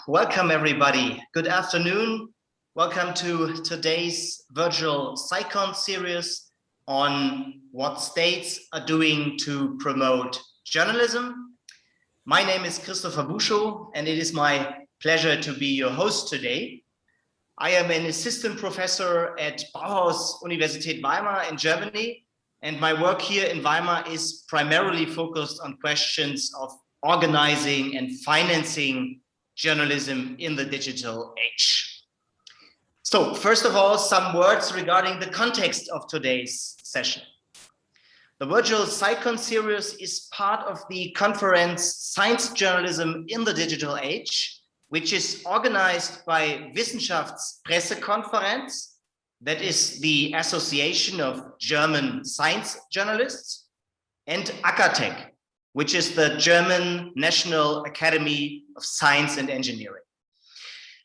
welcome everybody. Good afternoon. Welcome to today's virtual SciCon series on what states are doing to promote journalism. My name is Christopher Buschow, and it is my pleasure to be your host today. I am an assistant professor at Bauhaus Universität Weimar in Germany, and my work here in Weimar is primarily focused on questions of organizing and financing journalism in the digital age. So first of all, some words regarding the context of today's session. The virtual SciCon series is part of the conference Science Journalism in the Digital Age, which is organized by Wissenschaftspressekonferenz, that is the Association of German Science Journalists, and Akatech, which is the German National Academy of Science and Engineering.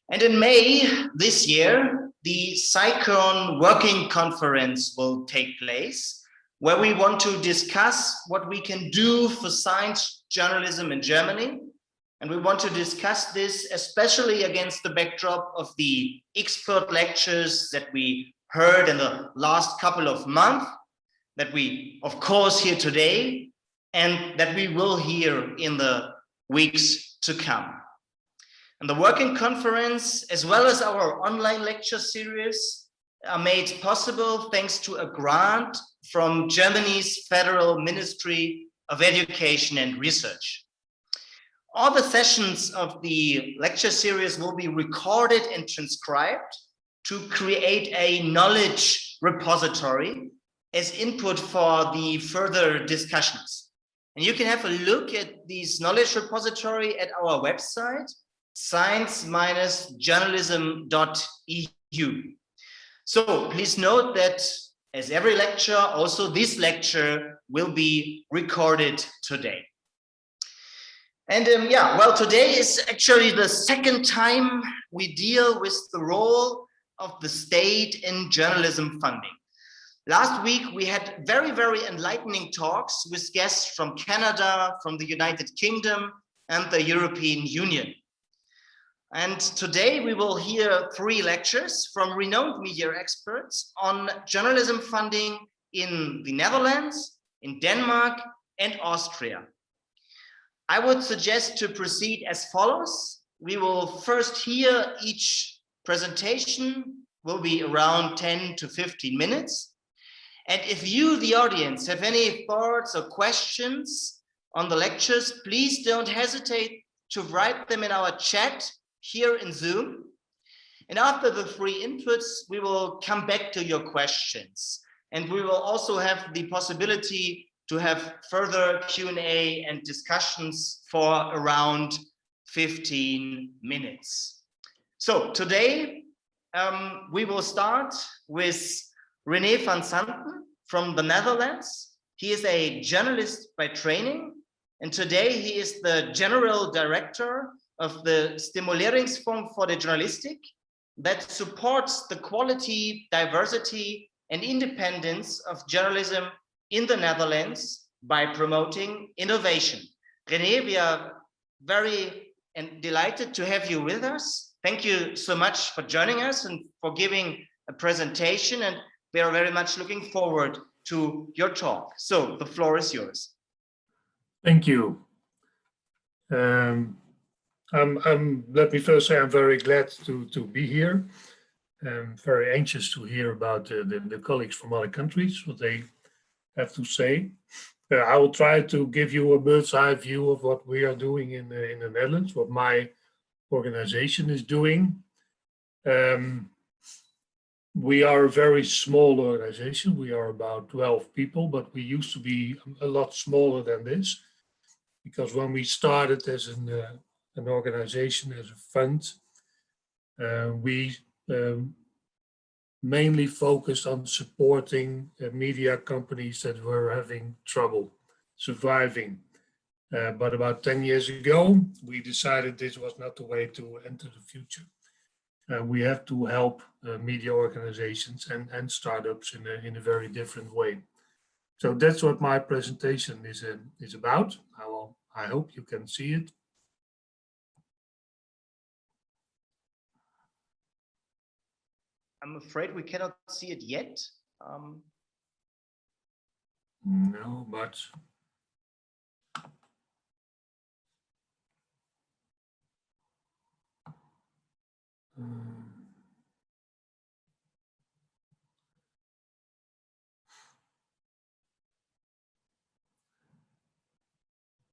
And in May this year, the SciCon Working Conference will take place, where we want to discuss what we can do for science journalism in Germany. And we want to discuss this especially against the backdrop of the expert lectures that we heard in the last couple of months, that we, of course, hear today, and that we will hear in the weeks to come. And the working conference, as well as our online lecture series, are made possible thanks to a grant from Germany's Federal Ministry of Education and Research. All the sessions of the lecture series will be recorded and transcribed to create a knowledge repository as input for the further discussions. And you can have a look at this knowledge repository at our website, science-journalism.eu. So please note that as every lecture, also this lecture will be recorded today. And well, today is actually the second time we deal with the role of the state in journalism funding. Last week, we had very, very enlightening talks with guests from Canada, from the United Kingdom, and the European Union. And today we will hear 3 lectures from renowned media experts on journalism funding in the Netherlands, in Denmark, and Austria. I would suggest to proceed as follows. We will first hear each presentation, will be around 10 to 15 minutes. And if you, the audience, have any thoughts or questions on the lectures, please don't hesitate to write them in our chat here in Zoom. And after the 3 inputs, we will come back to your questions. And we will also have the possibility to have further Q&A and discussions for around 15 minutes. So today, we will start with René van Zanten from the Netherlands. He is a journalist by training, and today he is the General Director of the Stimuleringsfonds for the Journalistic that supports the quality, diversity, and independence of journalism in the Netherlands by promoting innovation. René, we are very delighted to have you with us. Thank you so much for joining us and for giving a presentation, and we are very much looking forward to your talk. So the floor is yours. Thank you. Let me first say I'm very glad to be here. I'm very anxious to hear about the colleagues from other countries, what they have to say. I will try to give you a bird's eye view of what we are doing in the Netherlands, what my organization is doing. We are a very small organization. We are about 12 people, but we used to be a lot smaller than this, because when we started as an organization, as a fund, we mainly focused on supporting media companies that were having trouble surviving. But about 10 years ago, we decided this was not the way to enter the future. We have to help media organizations and startups in a very different way. So that's what my presentation is about. I hope you can see it. I'm afraid we cannot see it yet. No, but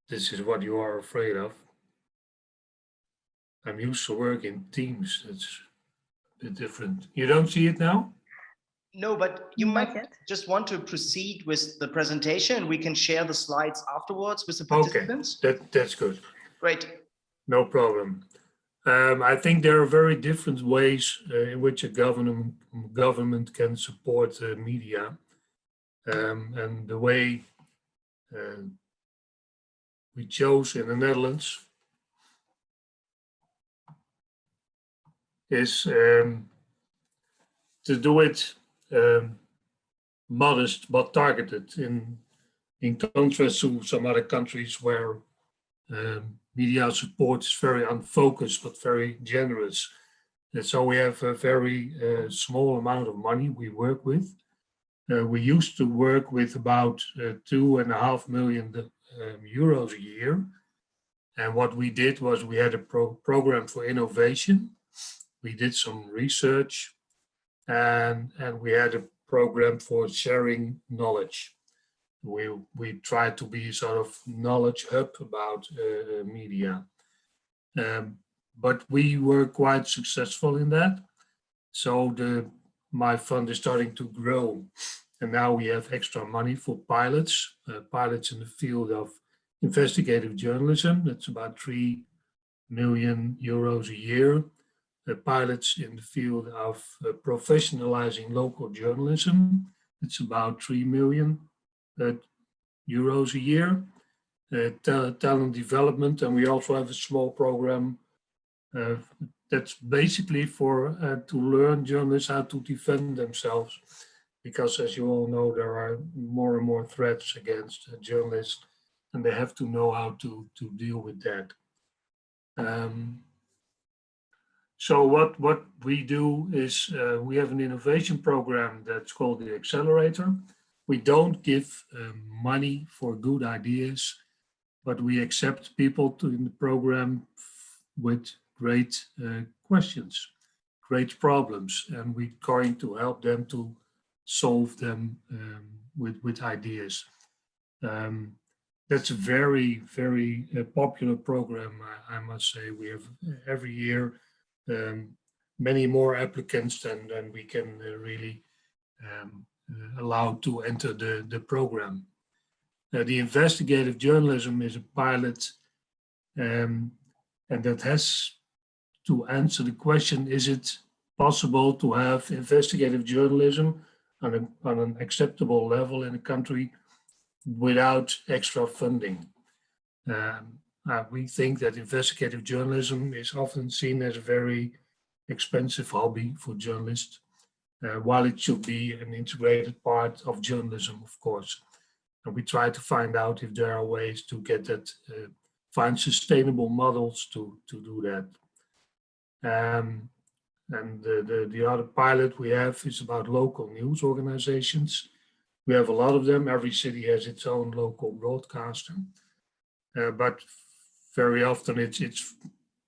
this is what you are afraid of. I'm used to work in teams. It's a bit different. You don't see it now? No, but you Not might yet. just want to proceed with the presentation. We can share the slides afterwards with the Okay, participants. that's good. Great. No problem. I think there are very different ways in which a government can support media. And the way we chose in the Netherlands is to do it modest but targeted in contrast to some other countries where media support is very unfocused but very generous. And so we have a very small amount of money we work with. We used to work with about 2.5 million euros a year. And what we did was we had a program for innovation. We did some research and we had a program for sharing knowledge. We tried to be sort of knowledge hub about media. But we were quite successful in that. So my fund is starting to grow. And now we have extra money for pilots in the field of investigative journalism. That's about 3 million euros a year. Pilots in the field of professionalizing local journalism. It's about 3 million euros a year. Talent development, and we also have a small program that's basically for to learn journalists how to defend themselves, because as you all know, there are more and more threats against journalists, and they have to know how to deal with that. So what we do is we have an innovation program that's called the Accelerator. We don't give money for good ideas, but we accept people in the program with great questions, great problems, and we're going to help them to solve them with ideas. That's a very, very popular program, I must say. We have every year many more applicants than we can really allow to enter the program. The investigative journalism is a pilot, and that has to answer the question, is it possible to have investigative journalism on an acceptable level in a country without extra funding? We think that investigative journalism is often seen as a very expensive hobby for journalists, while it should be an integrated part of journalism, of course. And we try to find out if there are ways to get that, find sustainable models to do that. And the other pilot we have is about local news organizations. We have a lot of them. Every city has its own local broadcaster, but very often it's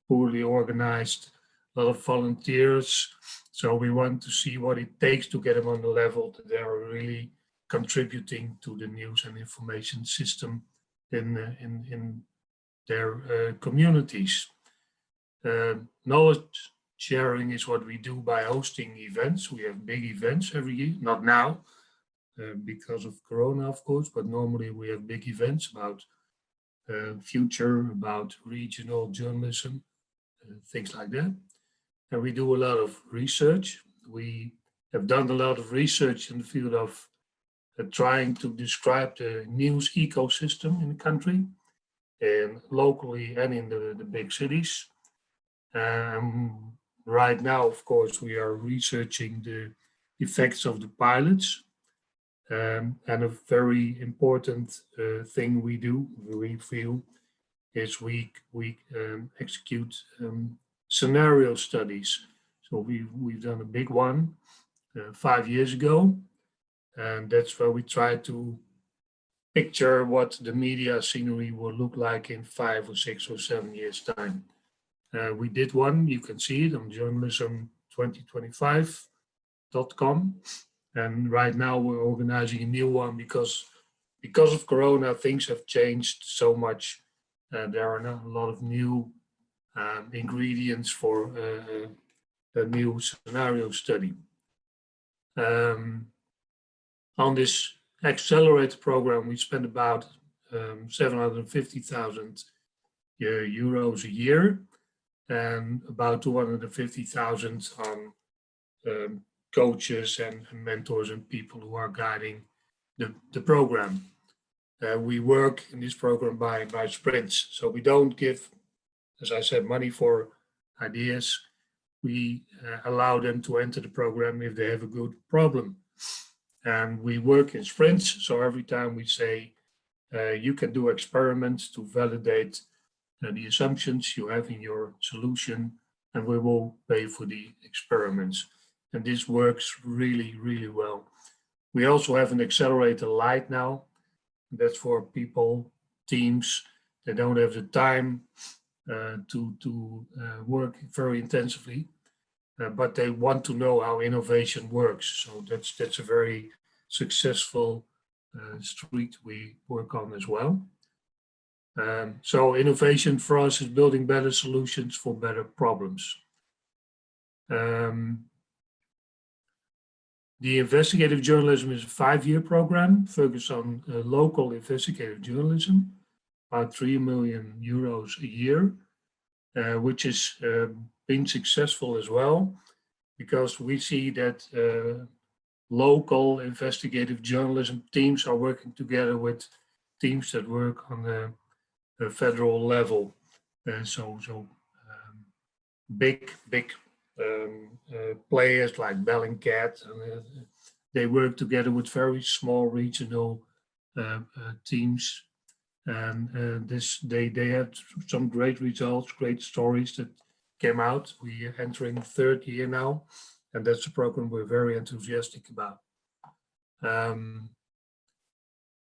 poorly organized, a lot of volunteers. So we want to see what it takes to get them on the level that they are really contributing to the news and information system in their communities. Knowledge sharing is what we do by hosting events. We have big events every year, not now because of Corona, of course, but normally we have big events about future, about regional journalism, things like that. And we do a lot of research. We have done a lot of research in the field of trying to describe the news ecosystem in the country, and locally and in the big cities. Right now, of course, we are researching the effects of the pilots. And a very important thing we do, we feel, is we execute scenario studies. So we've done a big one 5 years ago, and that's where we try to picture what the media scenery will look like in 5 or 6 or 7 years' time. We did one, you can see it on journalism2025.com. And right now we're organizing a new one because of Corona, things have changed so much. There are now a lot of new ingredients for a new scenario study. On this accelerator program, we spend about 750,000 euros a year, and about 250,000 on coaches and mentors and people who are guiding the program. We work in this program by sprints, so we don't give, as I said, money for ideas. We allow them to enter the program if they have a good problem. And we work in sprints, so every time we say you can do experiments to validate the assumptions you have in your solution, and we will pay for the experiments. And this works really, really well. We also have an accelerator light now. That's for people, teams that don't have the time to work very intensively, but they want to know how innovation works. So that's a very successful street we work on as well. So innovation for us is building better solutions for better problems. The investigative journalism is a 5-year program focused on local investigative journalism, about 3 million euros a year, which has been successful as well, because we see that local investigative journalism teams are working together with teams that work on the federal level. Big players like Bellingcat, they work together with very small regional teams, and they had some great results, great stories that came out. We are entering the 3rd year now, and that's a program we're very enthusiastic about.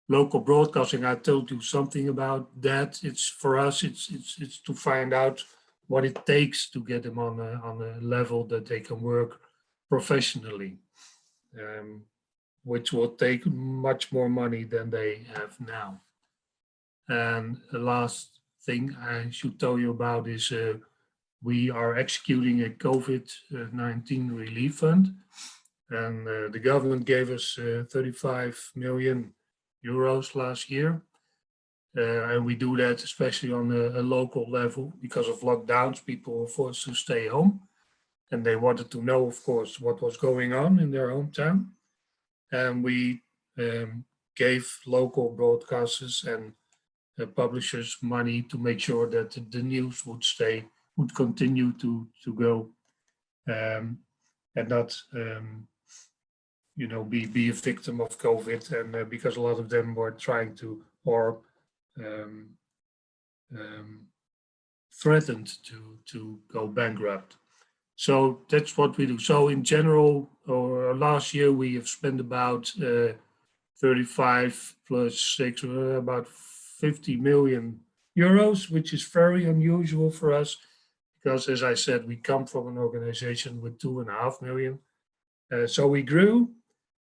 Local broadcasting, I told you something about that. It's for us, it's to find out what it takes to get them on a level that they can work professionally, which will take much more money than they have now. And the last thing I should tell you about is we are executing a COVID-19 relief fund, and the government gave us 35 million euros last year. And we do that especially on a local level. Because of lockdowns, people were forced to stay home, and they wanted to know, of course, what was going on in their hometown. And we gave local broadcasters and publishers money to make sure that the news would continue to go, and not be a victim of COVID. And because a lot of them were trying to, or threatened to go bankrupt. So that's what we do. So in general, or last year we have spent about 35 plus 6, about 50 million euros, which is very unusual for us, because as I said, we come from an organization with 2.5 million. So we grew,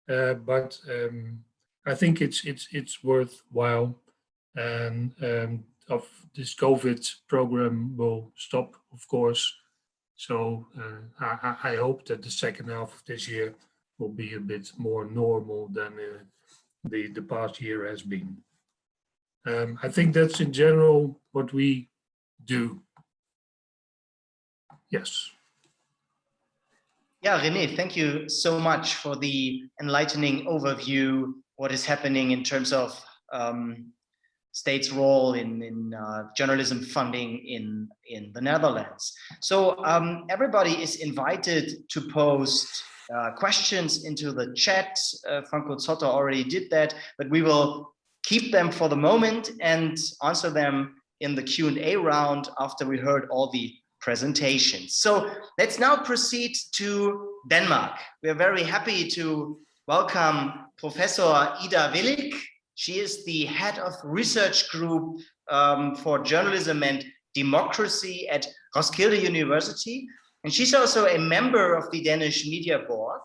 but I think it's worthwhile. And of this COVID program will stop, of course. So I hope that the second half of this year will be a bit more normal than the past year has been. I think that's in general what we do. Yes. Yeah, René, thank you so much for the enlightening overview, what is happening in terms of state's role in journalism funding in the Netherlands. So everybody is invited to post questions into the chat. Franco Zotter already did that, but we will keep them for the moment and answer them in the Q&A round after we heard all the presentation. So let's now proceed to Denmark. We are very happy to welcome Professor Ida Willig. She is the head of research group for journalism and democracy at Roskilde University. And she's also a member of the Danish Media Board.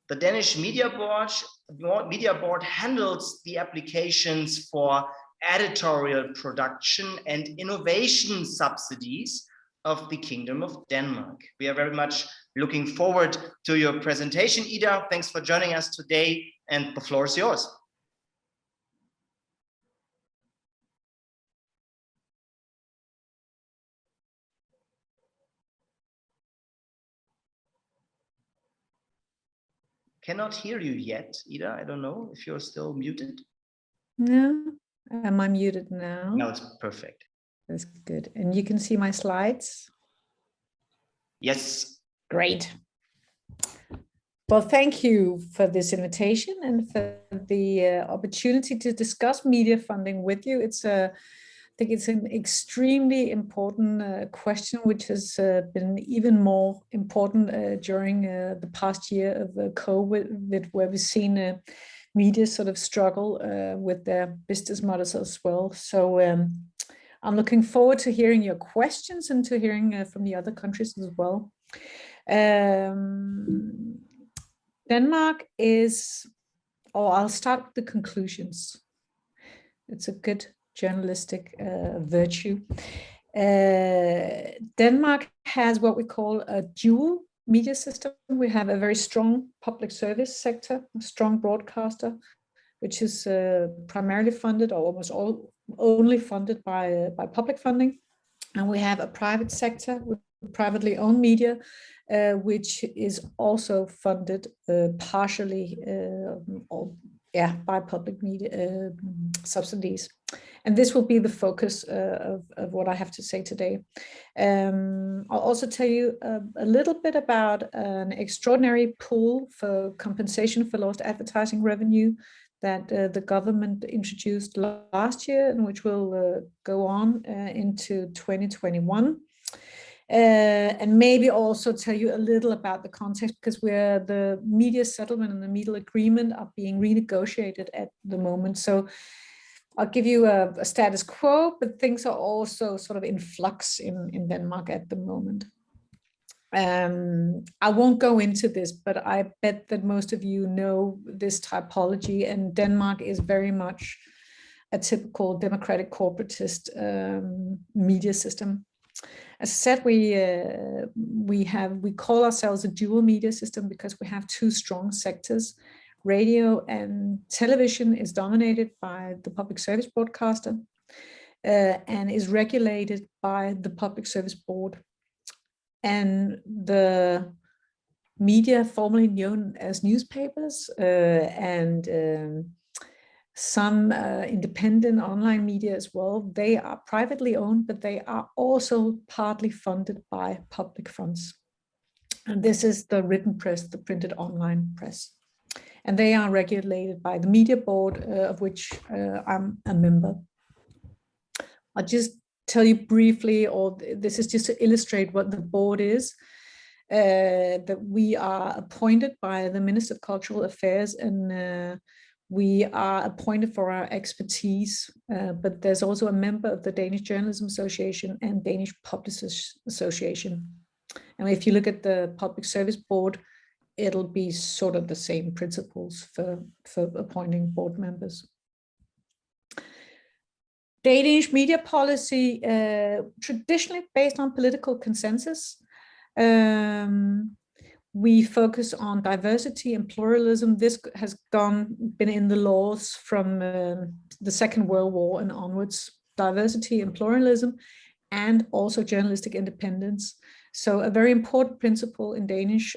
The Danish Media Board handles the applications for editorial production and innovation subsidies of the Kingdom of Denmark. We are very much looking forward to your presentation, Ida. Thanks for joining us today, and the floor is yours. Cannot hear you yet, Ida. I don't know if you're still muted. No, am I muted now? No, it's perfect. That's good. And you can see my slides? Yes. Great. Well, thank you for this invitation and for the opportunity to discuss media funding with you. I think it's an extremely important question, which has been even more important during the past year of COVID, where we've seen media sort of struggle with their business models as well. So I'm looking forward to hearing your questions and to hearing from the other countries as well. Denmark is, or I'll start with the conclusions. It's a good journalistic virtue. Denmark has what we call a dual media system. We have a very strong public service sector, a strong broadcaster, which is primarily funded or almost only funded by public funding. And we have a private sector with privately owned media, which is also funded partially by public media subsidies. And this will be the focus of what I have to say today. I'll also tell you a little bit about an extraordinary pool for compensation for lost advertising revenue that the government introduced last year and which will go on into 2021. And maybe also tell you a little about the context, because where the media settlement and the media agreement are being renegotiated at the moment. So I'll give you a status quo, but things are also sort of in flux in Denmark at the moment. I won't go into this, but I bet that most of you know this typology, and Denmark is very much a typical democratic corporatist media system. As I said, we call ourselves a dual media system because we have two strong sectors. Radio and television is dominated by the public service broadcaster and is regulated by the public service board. And the media formerly known as newspapers and some independent online media as well, they are privately owned, but they are also partly funded by public funds. And this is the written press, the printed online press. And they are regulated by the media board, of which I'm a member. I'll just tell you briefly, or this is just to illustrate what the board is, that we are appointed by the Minister of Cultural Affairs, and we are appointed for our expertise, but there's also a member of the Danish Journalism Association and Danish Publishers Association. And if you look at the Public Service Board, it'll be sort of the same principles for appointing board members. Danish media policy, traditionally based on political consensus. We focus on diversity and pluralism. This has been in the laws from the Second World War and onwards. Diversity and pluralism, and also journalistic independence. So a very important principle in Danish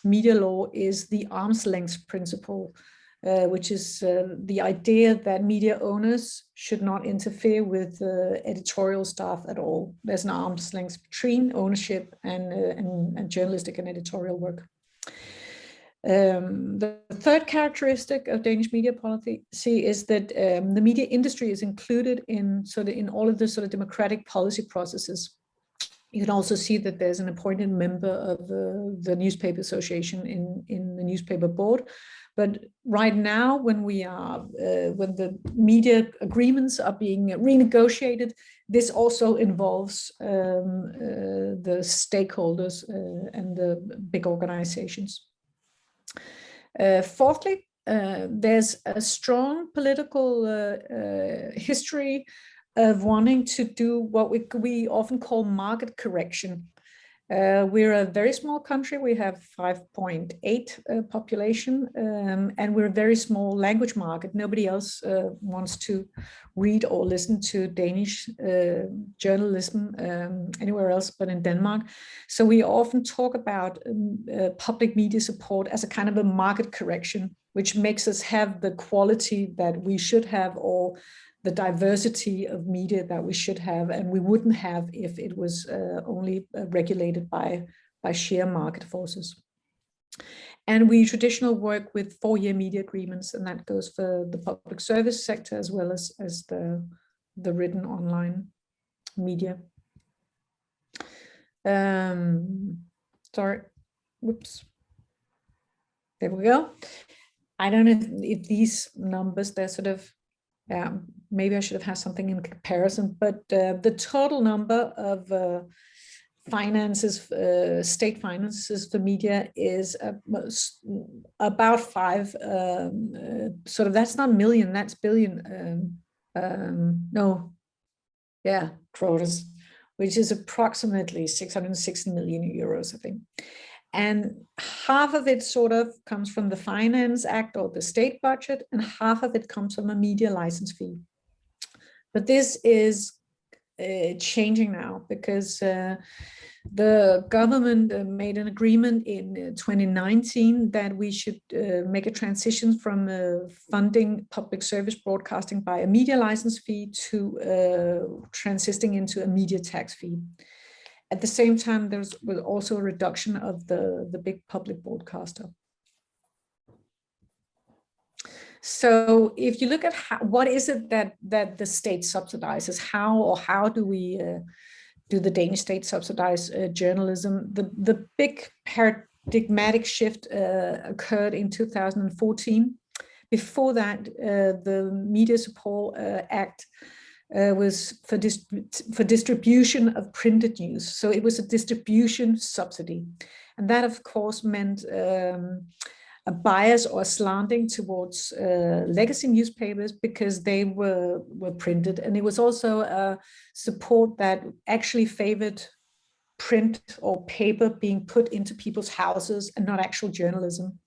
media law is the arm's length principle, which is the idea that media owners should not interfere with editorial staff at all. There's an arm's length between ownership and journalistic and editorial work. The third characteristic of Danish media policy is that the media industry is included in all of the sort of democratic policy processes. You can also see that there's an appointed member of the Newspaper Association in the newspaper board. But right now, when when the media agreements are being renegotiated, this also involves the stakeholders and the big organizations. Fourthly, there's a strong political history of wanting to do what we often call market correction. We're a very small country. We have 5.8 population, and we're a very small language market. Nobody else wants to read or listen to Danish journalism anywhere else but in Denmark. So we often talk about public media support as a kind of a market correction, which makes us have the quality that we should have, or the diversity of media that we should have, and we wouldn't have if it was only regulated by sheer market forces. And we traditionally work with 4-year media agreements, and that goes for the public service sector as well as the written online media. Sorry, whoops. There we go. I don't know if these numbers, they're sort of, maybe I should have had something in comparison, but the total number of finances, state finances for media is about 5, sort of, that's not million, that's billion, kroner, which is approximately 660 million euros, I think. And half of it sort of comes from the Finance Act or the state budget, and half of it comes from a media license fee. But this is changing now, because the government made an agreement in 2019 that we should make a transition from funding public service broadcasting by a media license fee to transitioning into a media tax fee. At the same time, there was also a reduction of the big public broadcaster. So if you look at what is it that the state subsidizes, how do we do the Danish state subsidize journalism? The big paradigmatic shift occurred in 2014. Before that, the Media Support Act was for distribution of printed news. So it was a distribution subsidy. And that, of course, meant a bias or a slanting towards legacy newspapers because they were printed. And it was also a support that actually favored print or paper being put into people's houses and not actual journalism.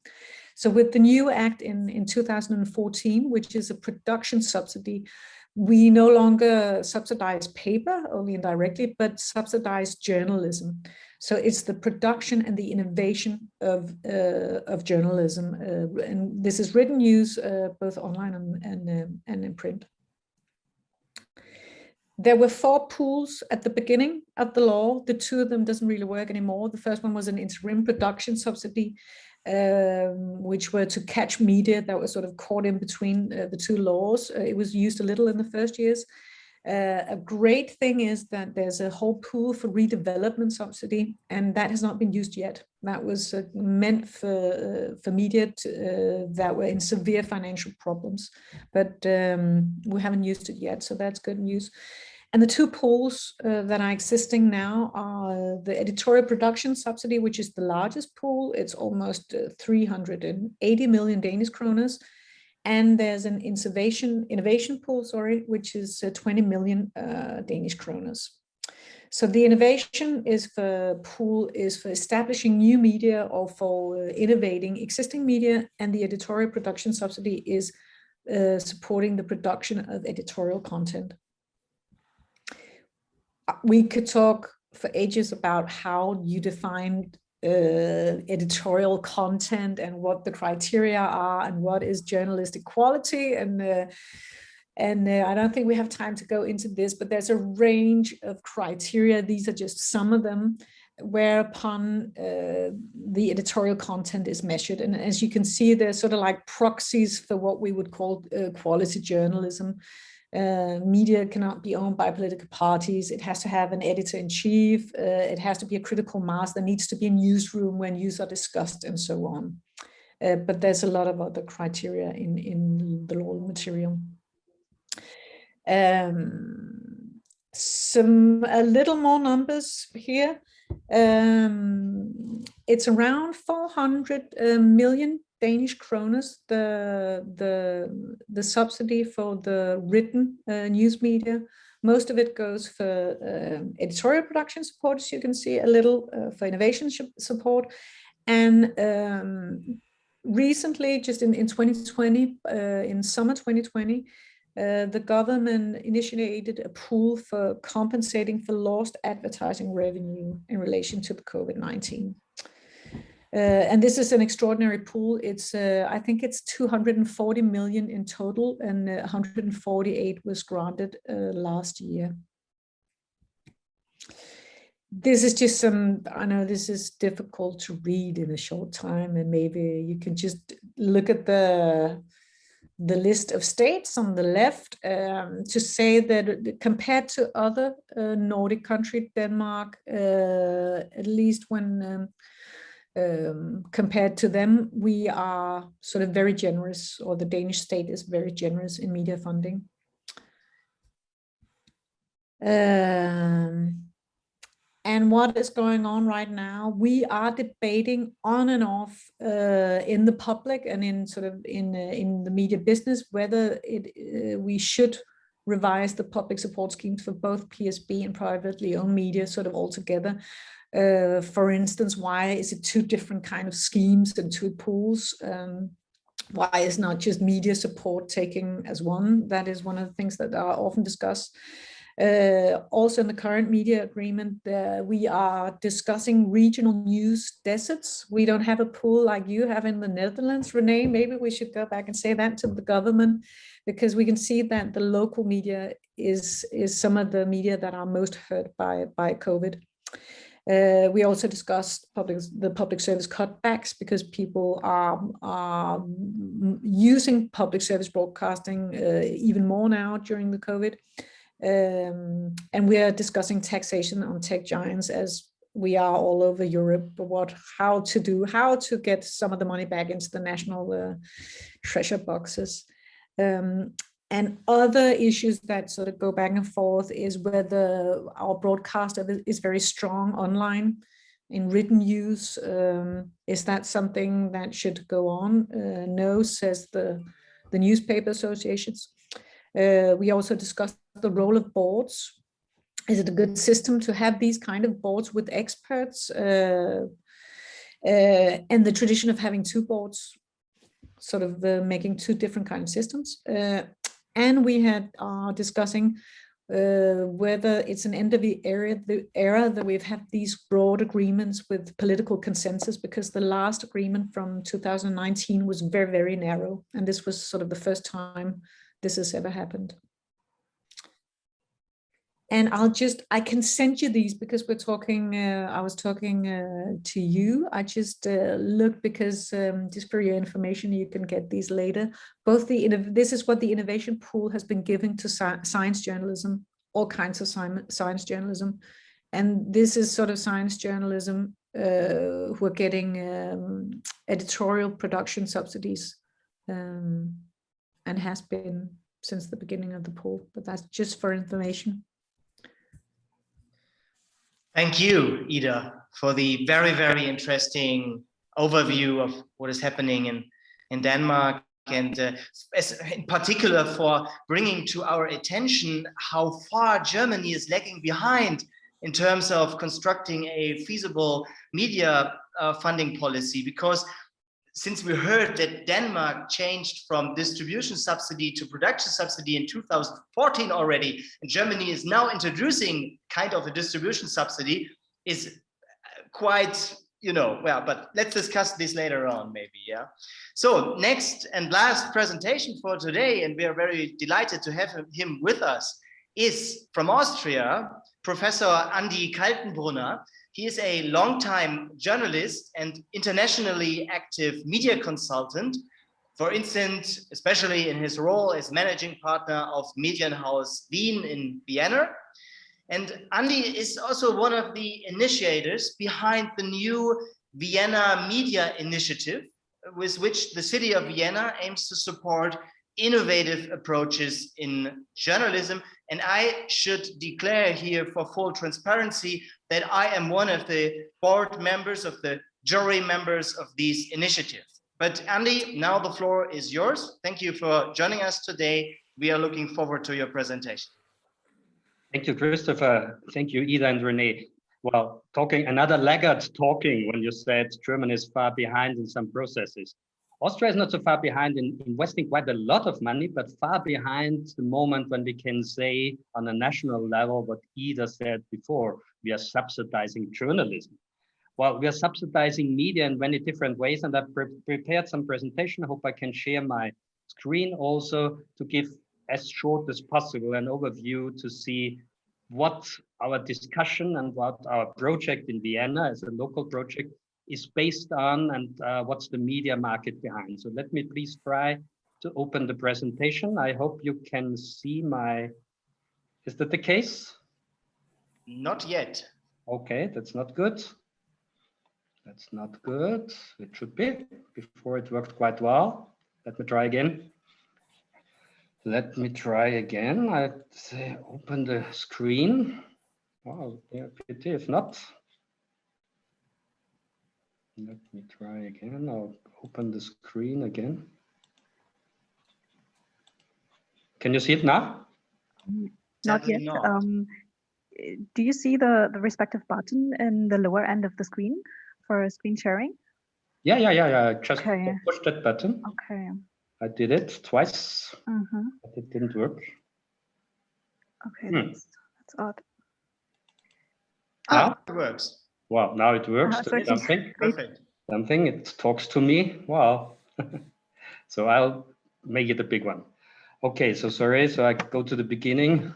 So with the new act in 2014, which is a production subsidy, we no longer subsidize paper, only indirectly, but subsidize journalism. So it's the production and the innovation of journalism. And this is written news, both online and in print. There were 4 pools at the beginning of the law. The 2 of them doesn't really work anymore. The first one was an interim production subsidy, which were to catch media that was sort of caught in between the 2 laws. It was used a little in the first years. A great thing is that there's a whole pool for redevelopment subsidy, and that has not been used yet. That was meant for media that were in severe financial problems, but we haven't used it yet, so that's good news. And the 2 pools that are existing now are the editorial production subsidy, which is the largest pool. It's almost 380 million Danish kroner. And there's an innovation pool, which is 20 million Danish kroner. So the innovation pool is for establishing new media or for innovating existing media, and the editorial production subsidy is supporting the production of editorial content. We could talk for ages about how you define editorial content and what the criteria are and what is journalistic quality, and I don't think we have time to go into this, but there's a range of criteria. These are just some of them, whereupon the editorial content is measured. And as you can see, they're sort of like proxies for what we would call quality journalism. Media cannot be owned by political parties. It has to have an editor-in-chief. It has to be a critical mass. There needs to be a newsroom when news are discussed and so on. But there's a lot of other criteria in the law material. A little more numbers here. It's around 400 million Danish kroners, the subsidy for the written news media. Most of it goes for editorial production support, as you can see, a little for innovation support. And recently, just in 2020, in summer 2020, the government initiated a pool for compensating for lost advertising revenue in relation to the COVID-19. And this is an extraordinary pool. It's, I think it's 240 million in total, and 148 was granted last year. This is just some, I know this is difficult to read in a short time, and maybe you can just look at the list of states on the left to say that compared to other Nordic countries, Denmark, at least when compared to them, we are sort of very generous, or the Danish state is very generous in media funding. And what is going on right now? We are debating on and off in the public and in sort of in the media business whether we should revise the public support schemes for both PSB and privately owned media sort of altogether. For instance, why is it two different kind of schemes and two pools? Why is not just media support taken as one? That is one of the things that are often discussed. Also in the current media agreement, we are discussing regional news deserts. We don't have a pool like you have in the Netherlands, René. Maybe we should go back and say that to the government, because we can see that the local media is some of the media that are most hurt by COVID. We also discussed the public service cutbacks, because people are using public service broadcasting even more now during the COVID. And we are discussing taxation on tech giants, as we are all over Europe, but how to get some of the money back into the national treasure boxes. And other issues that sort of go back and forth is whether our broadcaster is very strong online in written use. Is that something that should go on? No, says the newspaper associations. We also discussed the role of boards. Is it a good system to have these kind of boards with experts? And the tradition of having two boards, sort of making two different kind of systems. And we are discussing whether it's an end of the era that we've had these broad agreements with political consensus, because the last agreement from 2019 was very, very narrow. And this was sort of the first time this has ever happened. And I can send you these, because we're talking, I was talking to you. I just looked, because just for your information, you can get these later. This is what the innovation pool has been giving to science journalism, all kinds of science journalism. And this is sort of science journalism who are getting editorial production subsidies, and has been since the beginning of the pool, but that's just for information. Thank you, Ida, for the very, very interesting overview of what is happening in Denmark, and in particular for bringing to our attention how far Germany is lagging behind in terms of constructing a feasible media funding policy. Because since we heard that Denmark changed from distribution subsidy to production subsidy in 2014 already, and Germany is now introducing kind of a distribution subsidy, is quite, well, but let's discuss this later on maybe, yeah? So next and last presentation for today, and we are very delighted to have him with us, is from Austria, Professor Andi Kaltenbrunner. He is a longtime journalist and internationally active media consultant For instance, especially in his role as managing partner of Medienhaus Wien in Vienna. And Andy is also one of the initiators behind the new Vienna Media Initiative, with which the city of Vienna aims to support innovative approaches in journalism. And I should declare here for full transparency that I am one of the board members, of the jury members of these initiatives. But Andy, now the floor is yours. Thank you for joining us today. We are looking forward to your presentation. Thank you, Christopher. Thank you, Ida and René. Well, another laggard talking when you said Germany is far behind in some processes. Austria is not so far behind in investing quite a lot of money, but far behind the moment when we can say on a national level what Ida said before, we are subsidizing journalism. Well, we are subsidizing media in many different ways, and I've prepared some presentation. I hope I can share my screen also to give as short as possible an overview to see what our discussion and what our project in Vienna as a local project is based on, and what's the media market behind. So let me please try to open the presentation. I hope you can see is that the case? Not yet. Okay, that's not good. That's not good. It should be. Before it worked quite well. Let me try again. Let me try again. I say open the screen. Wow, yeah, pity if not. Let me try again. I'll open the screen again. Can you see it now? Not yet. Not. Do you see the respective button in the lower end of the screen for screen sharing? Yeah. I just pushed that button. Okay. I did it twice, but it didn't work. Okay, that's odd. Ah, it works. Wow, now it works. Something. Perfect. Something, it talks to me. Wow. So I'll make it a big one. Okay, so sorry. So I go to the beginning.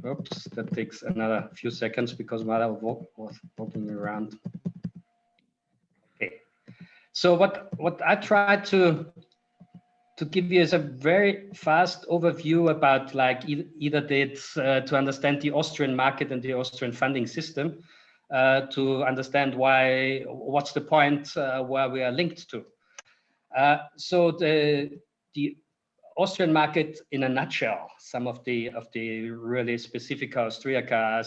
Oops, that takes another few seconds because while I was walking around. Okay, so what I tried to give you is a very fast overview about like either did to understand the Austrian market and the Austrian funding system, to understand what's the point where we are linked to. So the Austrian market in a nutshell, some of the really specific Austriaca,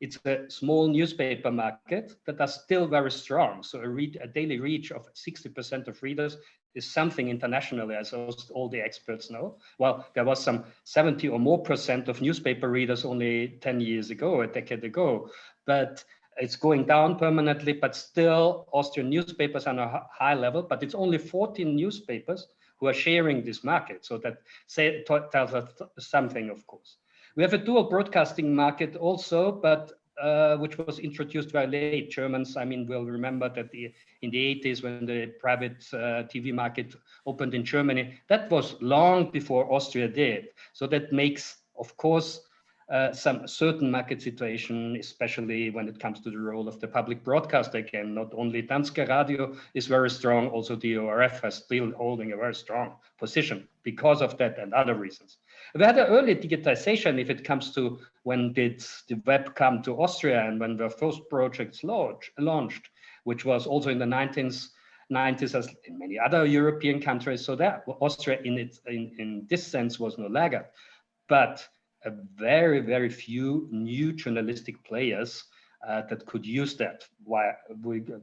it's a small newspaper market that are still very strong. So a daily reach of 60% of readers is something internationally, as all the experts know. Well, there was some 70 or more % of newspaper readers only 10 years ago, a decade ago, but it's going down permanently, but still Austrian newspapers are on a high level, but it's only 14 newspapers who are sharing this market. So that tells us something, of course. We have a dual broadcasting market also, but which was introduced very late. Germans, I mean, will remember that in the 80s when the private TV market opened in Germany, that was long before Austria did. So that makes, of course, some certain market situation, especially when it comes to the role of the public broadcaster again. Not only Danske Radio is very strong, also the ORF is still holding a very strong position because of that and other reasons. We had an early digitization if it comes to when did the web come to Austria and when the first projects launched, which was also in the 90s as in many other European countries. So that Austria in this sense was no laggard, but a very, very few new journalistic players that could use that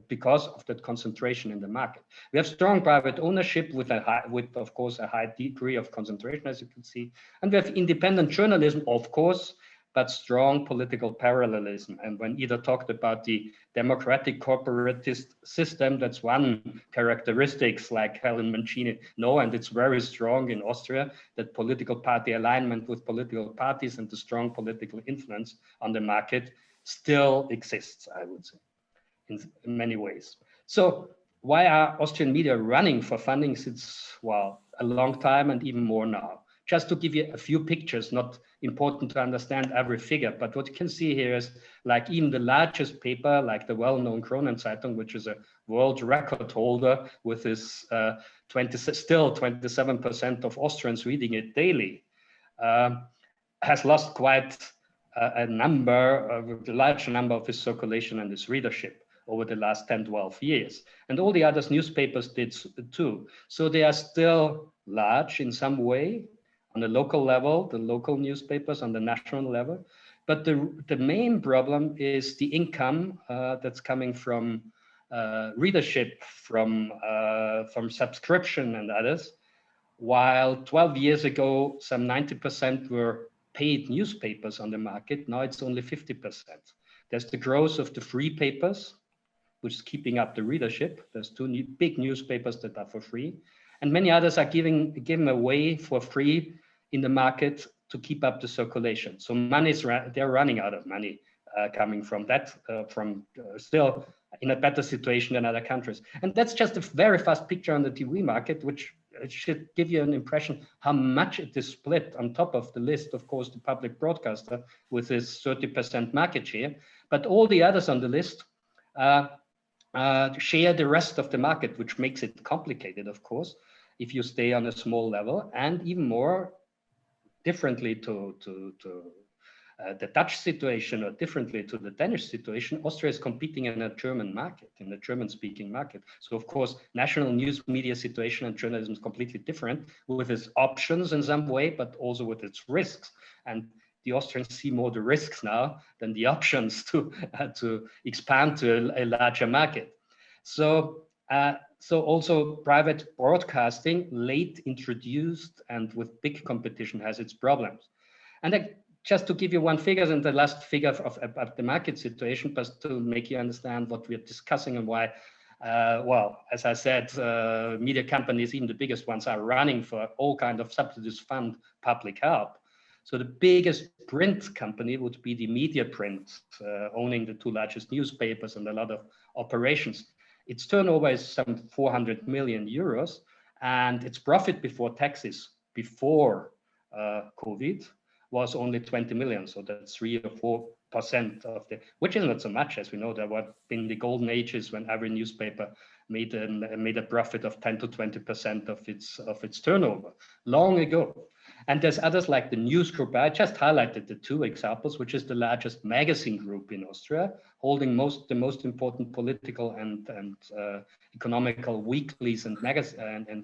because of that concentration in the market. We have strong private ownership with of course, a high degree of concentration, as you can see. And we have independent journalism, of course, but strong political parallelism. And when Ida talked about the democratic corporatist system, that's one characteristics like Helen Mancini know, and it's very strong in Austria, that political party alignment with political parties and the strong political influence on the market still exists, I would say, in many ways. So why are Austrian media running for funding since, well, a long time and even more now? just to give you a few pictures, not important to understand every figure, but what you can see here is like even the largest paper, like the well-known Kronenzeitung, which is a world record holder with this still 27% of Austrians reading it daily, has lost quite a large number of its circulation and its readership over the last 10, 12 years. And all the other newspapers did too. So they are still large in some way on the local level, the local newspapers on the national level. But the main problem is the income that's coming from readership, from subscription and others. While 12 years ago, some 90% were paid newspapers on the market, now it's only 50%. There's the growth of the free papers, which is keeping up the readership. There's two big newspapers that are for free, and many others are given away for free in the market to keep up the circulation. So they're running out of money coming from that, still in a better situation than other countries. And that's just a very fast picture on the TV market, which should give you an impression how much it is split. On top of the list, of course, the public broadcaster with his 30% market share, but all the others on the list share the rest of the market, which makes it complicated, of course, if you stay on a small level. And even more differently to the Dutch situation, or differently to the Danish situation, Austria is competing in a German market, in a German-speaking market. So, of course, national news media situation and journalism is completely different, with its options in some way, but also with its risks. And the Austrians see more the risks now than the options to expand to a larger market. So also private broadcasting, late introduced and with big competition, has its problems. And just to give you one figure, and the last figure of the market situation, but to make you understand what we're discussing and why, well, as I said, media companies, even the biggest ones, are running for all kinds of subsidies fund public help. So the biggest print company would be the Media Print, owning the two largest newspapers and a lot of operations. Its turnover is some 400 million euros, and its profit before taxes before COVID was only 20 million. So that's 3 or 4% of the, which is not so much, as we know. There were in the golden ages when every newspaper made a profit of 10 to 20% of its turnover long ago. And there's others like the News Group. I just highlighted the two examples, which is the largest magazine group in Austria, holding the most important political and economical weeklies and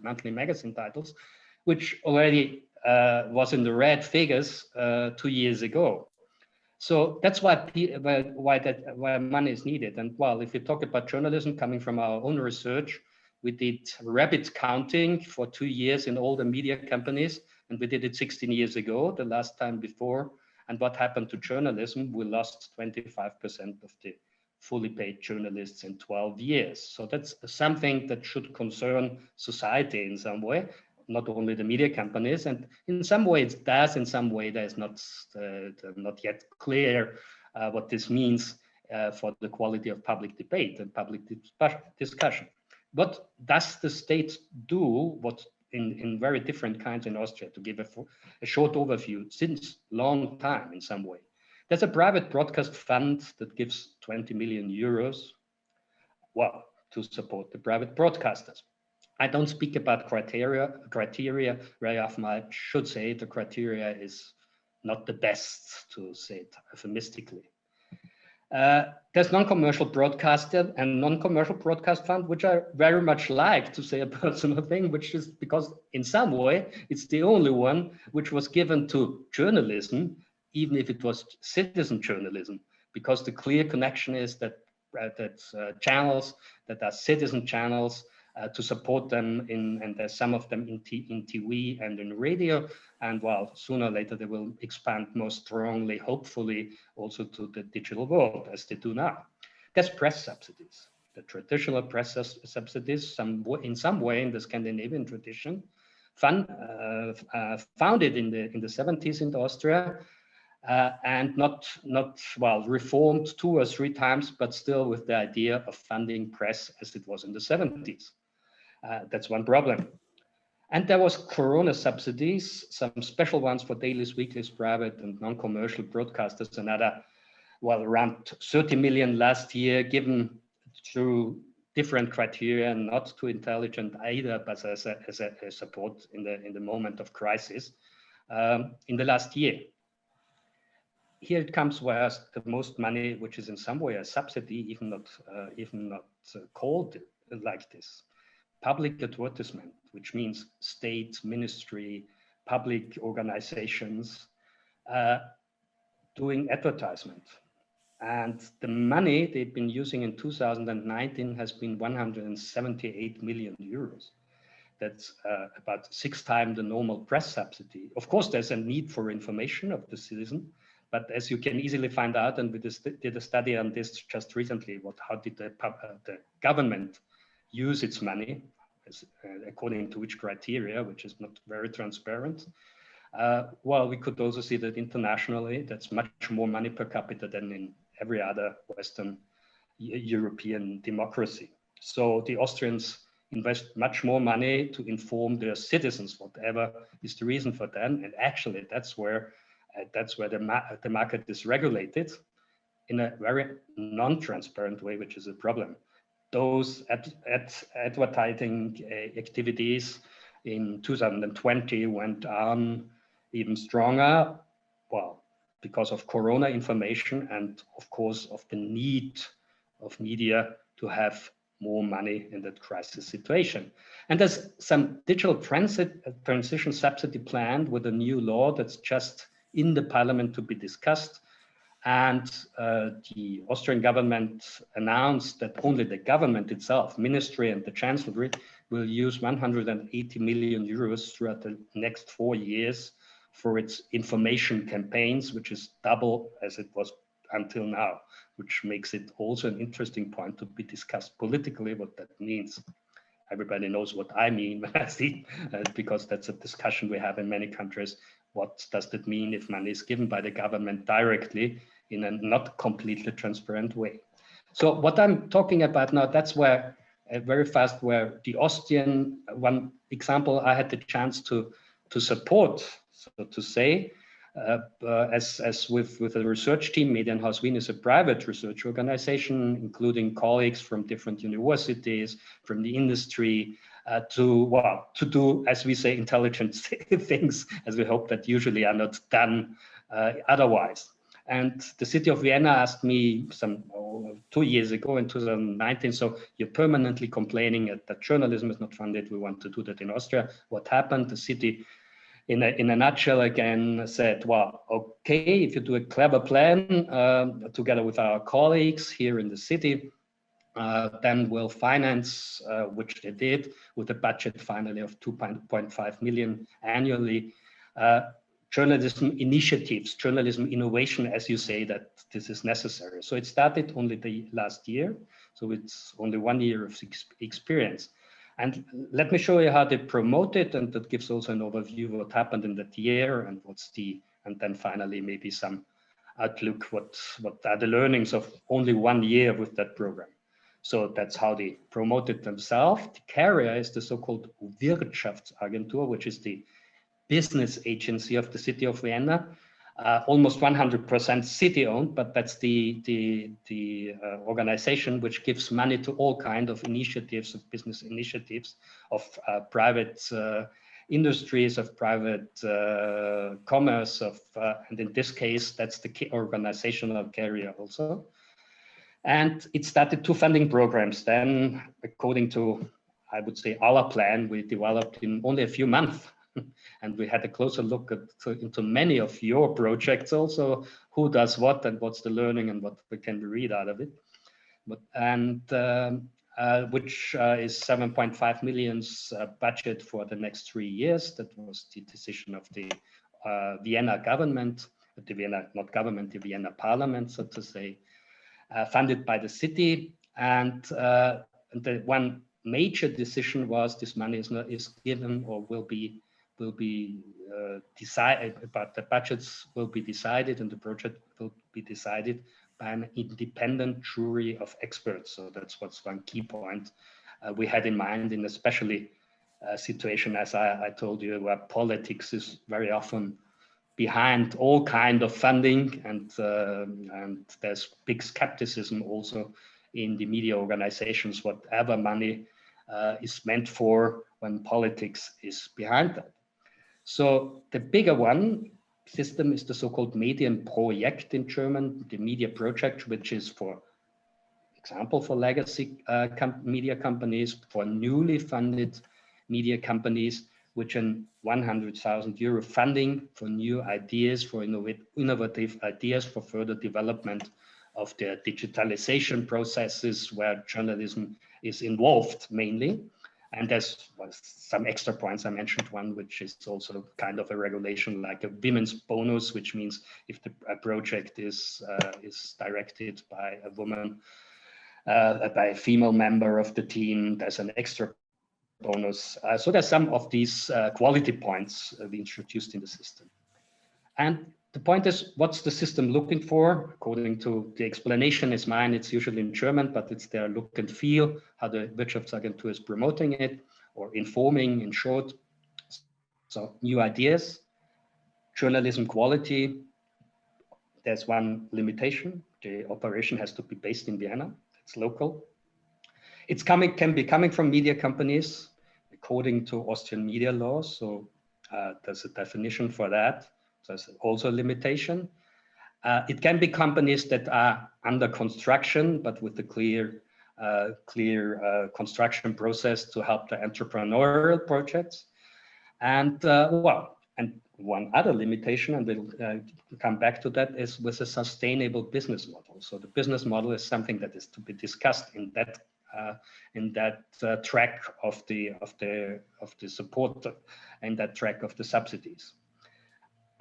monthly magazine titles, which already was in the red figures 2 years ago. So that's why money is needed. And well, if you talk about journalism, coming from our own research, we did rapid counting for 2 years in all the media companies, and we did it 16 years ago, the last time before. And what happened to journalism? We lost 25% of the fully paid journalists in 12 years. So that's something that should concern society in some way, not only the media companies. And in some way it does, in some way there's not yet clear what this means for the quality of public debate and public discussion. What does the state do? What in very different kinds in Austria, to give a short overview, since long time in some way. There's a private broadcast fund that gives 20 million euros, well, to support the private broadcasters. I don't speak about criteria very often. I should say the criteria is not the best, to say it euphemistically. There's non-commercial broadcaster and non-commercial broadcast fund, which I very much like, to say a personal thing, which is because in some way it's the only one which was given to journalism, even if it was citizen journalism, because the clear connection is that channels that are citizen channels, to support them and there's some of them in TV and in radio, and well, sooner or later they will expand more strongly, hopefully also to the digital world, as they do now. There's press subsidies, the traditional press subsidies, in some way in the Scandinavian tradition, founded in the 70s in Austria, and not well, reformed 2 or 3 times, but still with the idea of funding press as it was in the 70s. That's one problem. And there was Corona subsidies, some special ones for dailies, weeklies, private and non-commercial broadcasters, another, well, around 30 million last year, given through different criteria, not too intelligent either, but as a support in the moment of crisis in the last year. Here it comes where the most money, which is in some way a subsidy, even not called like this. Public advertisement, which means state, ministry, public organizations doing advertisement. And the money they've been using in 2019 has been 178 million euros. That's about 6 times the normal press subsidy. Of course, there's a need for information of the citizen, but as you can easily find out, and we did a study on this just recently, how did the government use its money, according to which criteria, which is not very transparent. Well, we could also see that internationally, that's much more money per capita than in every other Western European democracy. So the Austrians invest much more money to inform their citizens, whatever is the reason for them. And actually, that's where the market is regulated in a very non-transparent way, which is a problem. Those advertising activities in 2020 went on even stronger, well, because of Corona information and of course of the need of media to have more money in that crisis situation. And there's some digital transition subsidy planned with a new law that's just in the parliament to be discussed. And the Austrian government announced that only the government itself, ministry and the chancellery, will use 180 million euros throughout the next 4 years for its information campaigns, which is double as it was until now, which makes it also an interesting point to be discussed politically, what that means. Everybody knows what I mean when I see, because that's a discussion we have in many countries. What does that mean if money is given by the government directly in a not completely transparent way? So what I'm talking about now, that's where very fast, where the Austrian, one example I had the chance to support, so to say, as with the research team. Medienhaus Wien is a private research organization, including colleagues from different universities, from the industry, to do, as we say, intelligent things, as we hope that usually are not done otherwise. And the city of Vienna asked me 2 years ago in 2019, so you're permanently complaining that journalism is not funded. We want to do that in Austria. What happened? The city, in a nutshell, again said, well, okay, if you do a clever plan together with our colleagues here in the city, then we'll finance, which they did, with a budget finally of 2.5 million annually, journalism initiatives, journalism innovation, as you say, that this is necessary. So it started only the last year, so it's only 1 year of experience. And let me show you how they promote it, and that gives also an overview of what happened in that year and and then finally maybe some outlook, what are the learnings of only 1 year with that program. So that's how they promoted themselves. The carrier is the so-called Wirtschaftsagentur, which is the business agency of the city of Vienna, almost 100% city-owned, but that's the organization which gives money to all kinds of initiatives, of business initiatives, of private industries, of private commerce, and in this case, that's the organizational carrier also. And it started 2 funding programs. Then, according to, I would say, our plan, we developed in only a few months. And we had a closer look into many of your projects also, who does what and what's the learning and what we can read out of it. Which is 7.5 million budget for the next 3 years. That was the decision of the Vienna government, the Vienna parliament, so to say, funded by the city. And the one major decision was this money is given or will be decided, but the budgets will be decided and the project will be decided by an independent jury of experts. So that's what's one key point we had in mind, in especially situation, as I told you, where politics is very often behind all kind of funding, and there's big skepticism also in the media organizations, whatever money is meant for when politics is behind that. So the bigger one system is the so-called Medienprojekt in German, the media project, which is, for example, for legacy media companies, for newly funded media companies, which in 100,000 euro funding for new ideas, for innovative ideas, for further development of their digitalization processes where journalism is involved mainly. And there's some extra points. I mentioned one, which is also kind of a regulation like a women's bonus, which means if the project is directed by a woman, by a female member of the team, there's an extra bonus. So there's some of these quality points we introduced in the system. And the point is, what's the system looking for? According to the explanation is mine, it's usually in German, but it's their look and feel, how the Wirtschaftsagentur is promoting it or informing in short. So new ideas, journalism quality. There's one limitation. The operation has to be based in Vienna. It's local. It's can be coming from media companies according to Austrian media laws. So there's a definition for that. So there's also a limitation. It can be companies that are under construction, but with a clear construction process to help the entrepreneurial projects. And and one other limitation, and we'll come back to that, is with a sustainable business model. So the business model is something that is to be discussed in that track of the support, and that track of the subsidies.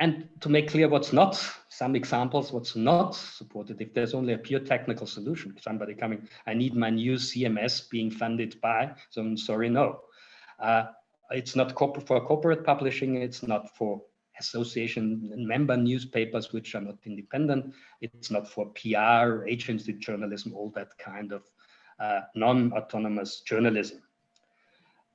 And to make clear what's not, some examples, what's not supported, if there's only a pure technical solution, somebody coming, I need my new CMS being funded by, so I'm sorry, no. It's not for corporate publishing, it's not for association and member newspapers, which are not independent, it's not for PR, agency journalism, all that kind of non-autonomous journalism.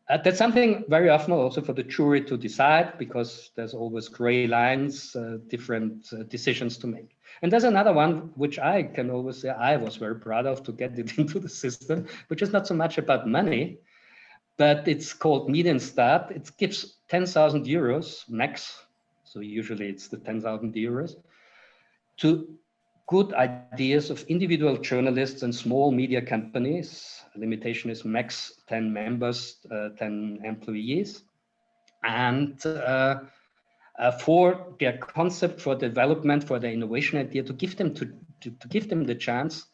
That's something very often also for the jury to decide, because there's always gray lines, different decisions to make. And there's another one, which I can always say I was very proud of to get it into the system, which is not so much about money, but it's called Medienstart. It gives 10,000 euros max. So usually it's the 10,000 euros to good ideas of individual journalists and small media companies. The limitation is max 10 members, 10 employees. And for their concept, for development, for their innovation idea, to give them the chance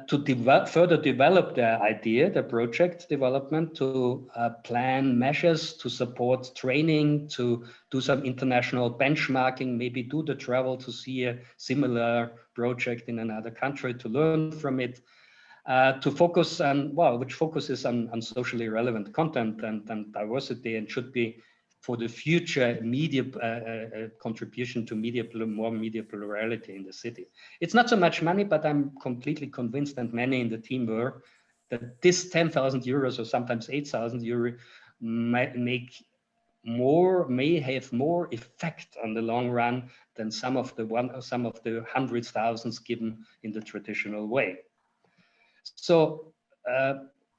to further develop their idea, their project development, to plan measures, to support training, to do some international benchmarking, maybe do the travel to see a similar project in another country, to learn from it, to focus on, which focuses on socially relevant content and diversity, and should be for the future media contribution to more media plurality in the city. It's not so much money, but I'm completely convinced, and many in the team were, that this 10,000 euros or sometimes 8,000 euros may have more effect on the long run than some of the hundreds thousands given in the traditional way. So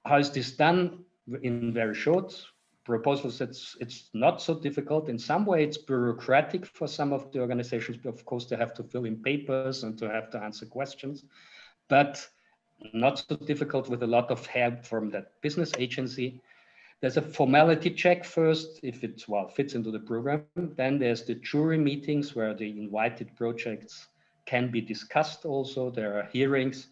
how is this done? In very short proposals, it's not so difficult. In some way, it's bureaucratic for some of the organizations. Of course, they have to fill in papers and to have to answer questions, but not so difficult with a lot of help from that business agency. There's a formality check first, if it fits into the program. Then there's the jury meetings where the invited projects can be discussed also. There are hearings.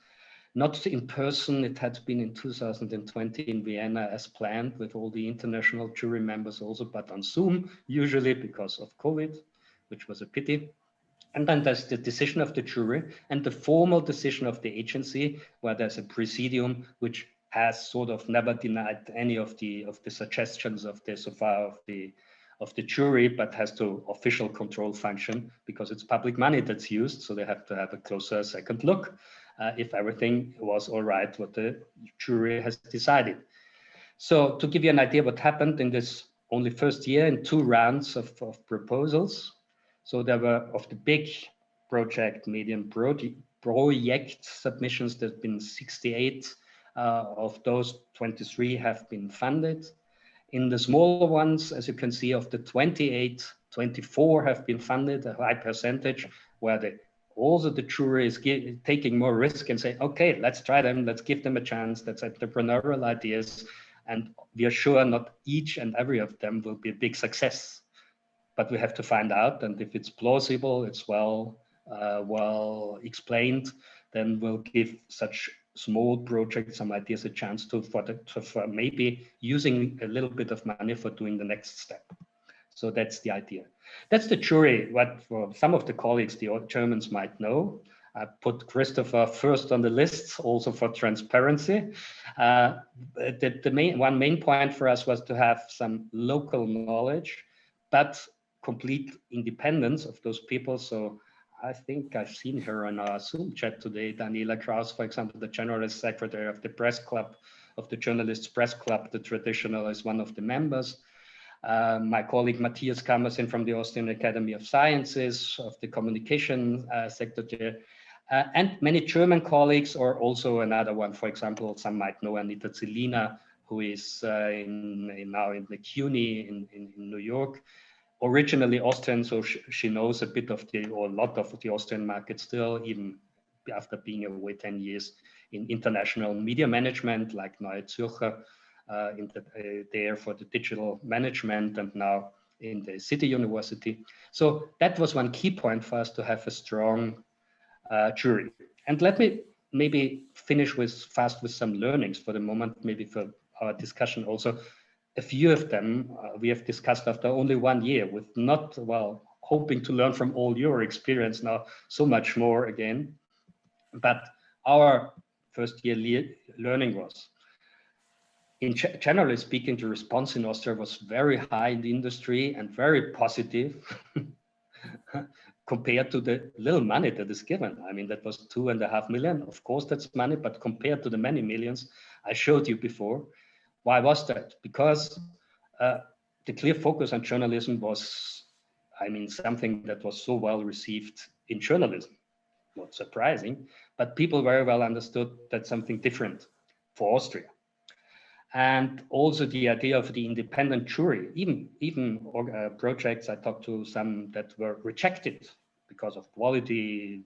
Not in person, it had been in 2020 in Vienna as planned with all the international jury members also, but on Zoom usually because of COVID, which was a pity. And then there's the decision of the jury and the formal decision of the agency, where there's a presidium which has sort of never denied any of the suggestions of the so far of the jury, but has to official control function because it's public money that's used, so they have to have a closer second look if everything was all right what the jury has decided. So to give you an idea what happened in this only first year in 2 rounds of proposals. So there were, of the big project, medium project submissions, there's been 68. Of those, 23 have been funded. In the smaller ones, as you can see, of the 28, 24 have been funded, a high percentage, where also the jury is taking more risk and say, okay, let's try them, let's give them a chance, that's entrepreneurial ideas. And we are sure not each and every of them will be a big success, but we have to find out. And if it's plausible, it's well explained, then we'll give such small projects some ideas a chance for maybe using a little bit of money for doing the next step. So that's the idea. That's the jury. What for some of the colleagues, the Germans might know. I put Christopher first on the list, also for transparency. The main point for us was to have some local knowledge, but complete independence of those people. So I think I've seen her on our Zoom chat today, Daniela Kraus, for example, the general secretary of the press club, of the Journalists Press Club, the traditional, is one of the members. My colleague Matthias Kammersen from the Austrian Academy of Sciences, of the communication sector there, and many German colleagues, or also another one, for example, some might know Anita Zelina, who is now in the CUNY in New York. Originally Austrian, so she knows a bit of or a lot of the Austrian market still, even after being away 10 years in international media management, like Neue Zürcher, there for the digital management, and now in the City University. So that was one key point for us, to have a strong jury. And let me maybe finish fast with some learnings for the moment, maybe for our discussion also. A few of them we have discussed after only 1 year, with not, hoping to learn from all your experience now so much more again. But our first year learning was, generally speaking, the response in Austria was very high in the industry and very positive compared to the little money that is given. I mean, that was 2.5 million. Of course, that's money, but compared to the many millions I showed you before. Why was that? Because the clear focus on journalism was, I mean, something that was so well received in journalism. Not surprising, but people very well understood that's something different for Austria. And also the idea of the independent jury, even projects, I talked to some that were rejected because of quality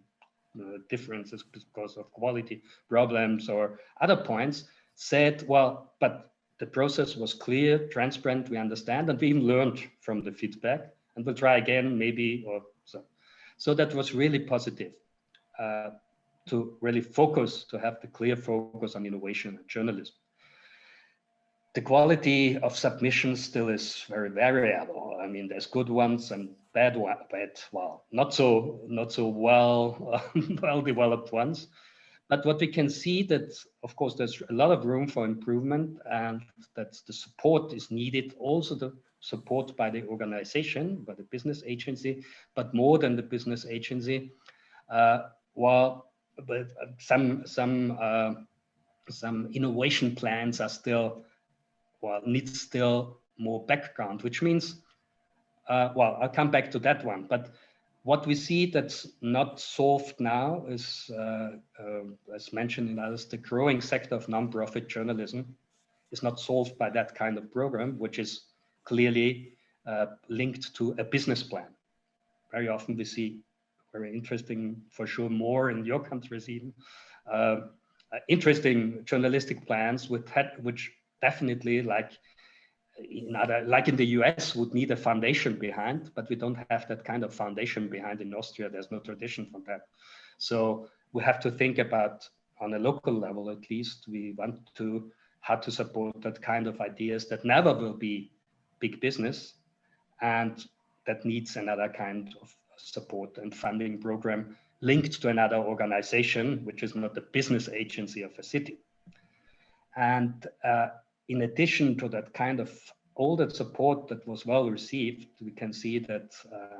differences, because of quality problems or other points, said, well, but the process was clear, transparent, we understand, and we even learned from the feedback, and we'll try again, maybe, or so. So that was really positive, to really focus, to have the clear focus on innovation and journalism. The quality of submissions still is very variable. I mean, there's good ones and bad, not so well well developed ones. But what we can see that, of course, there's a lot of room for improvement, and that the support is needed. Also, the support by the organization, by the business agency, but more than the business agency. But some innovation plans are still, need still more background, which means, I'll come back to that one. But what we see that's not solved now is, as mentioned in others, the growing sector of non-profit journalism is not solved by that kind of program, which is clearly linked to a business plan. Very often we see, very interesting, for sure, more in your countries even, interesting journalistic plans which definitely, like in the US, would need a foundation behind, but we don't have that kind of foundation behind in Austria. There's no tradition for that. So we have to think about, on a local level at least, we want to how to support that kind of ideas that never will be big business, and that needs another kind of support and funding program linked to another organization, which is not the business agency of a city. And in addition to that kind of all that support that was well received, we can see that,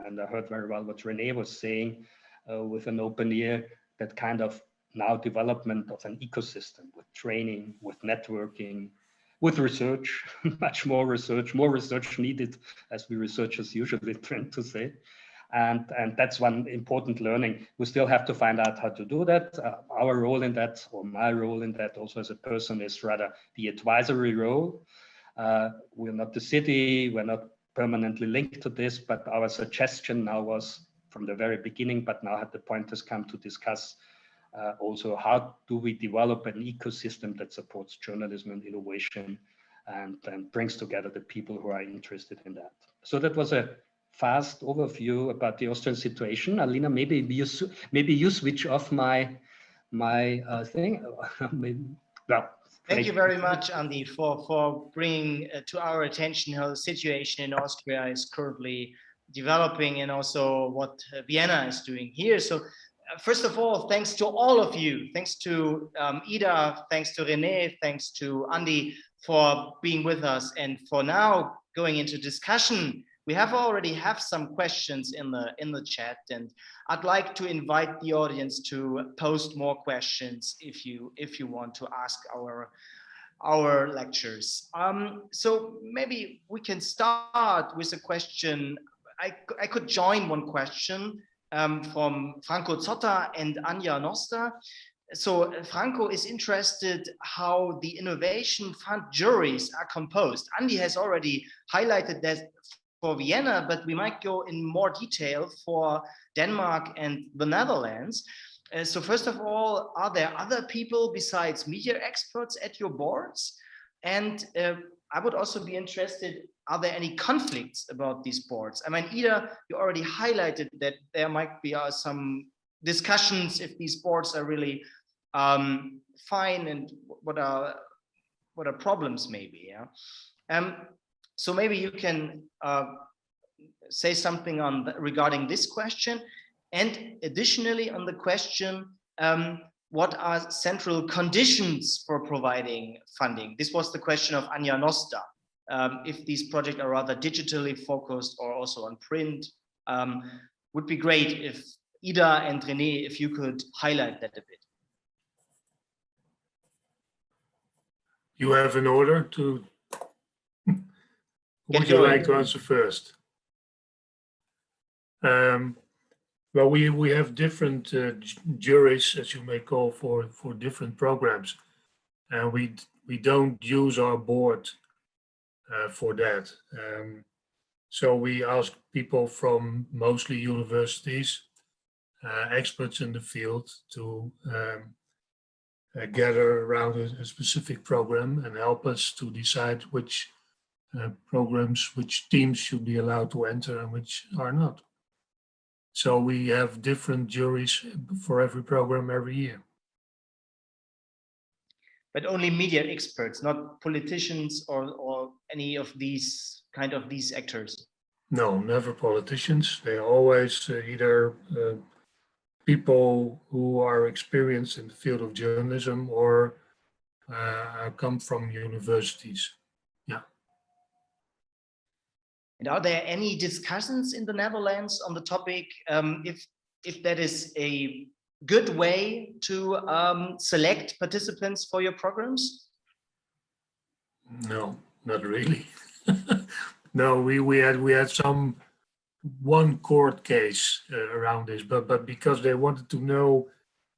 and I heard very well what René was saying, with an open ear, that kind of now development of an ecosystem with training, with networking, with research, much more research needed, as we researchers usually tend to say. And that's one important learning. We still have to find out how to do that. Our role in that, or my role in that also as a person, is rather the advisory role. We're not the city, we're not permanently linked to this, but our suggestion now was from the very beginning, but now the point has come to discuss also how do we develop an ecosystem that supports journalism and innovation and brings together the people who are interested in that. So that was a fast overview about the Austrian situation. Alina, maybe you switch off my thing. Well, thank you very much, Andy, for bringing to our attention how the situation in Austria is currently developing and also what Vienna is doing here. So first of all, thanks to all of you. Thanks to Ida, thanks to René, thanks to Andy for being with us. And for now, going into discussion, we already have some questions in the chat, and I'd like to invite the audience to post more questions if you want to ask our lectures. So maybe we can start with a question. I could join one question from Franco Zotta and Anja Nosta. So Franco is interested how the Innovation Fund juries are composed. Andy has already highlighted that for Vienna, but we might go in more detail for Denmark and the Netherlands. So first of all, are there other people besides media experts at your boards? And I would also be interested, are there any conflicts about these boards? I mean, Ida, you already highlighted that there might be some discussions if these boards are really fine and what are problems maybe, yeah? So maybe you can say something regarding this question. And additionally on the question, what are central conditions for providing funding? This was the question of Anja Nosta. If these projects are rather digitally focused or also on print, would be great if Ida and René, if you could highlight that a bit. You have an order to, would you like to answer first? Well, we have different juries, as you may call, for different programs, and we don't use our board for that. So we ask people from mostly universities, experts in the field, to gather around a specific program and help us to decide which programs, which teams should be allowed to enter and which are not. So we have different juries for every program every year. But only media experts, not politicians or any of these actors? No, never politicians. They are always either people who are experienced in the field of journalism or come from universities. Yeah. And are there any discussions in the Netherlands on the topic, if that is a good way to select participants for your programs? No, not really. No, we had one court case around this, but because they wanted to know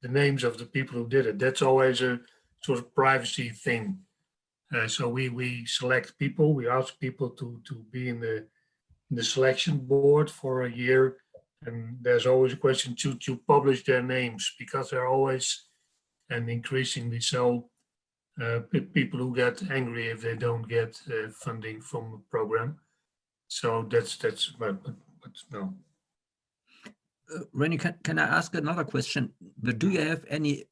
the names of the people who did it, that's always a sort of privacy thing. So we select people, we ask people to be in the selection board for a year, and there's always a question to publish their names, because they're always, and increasingly so, people who get angry if they don't get funding from a program. So that's but no. René, can I ask another question? But do you have any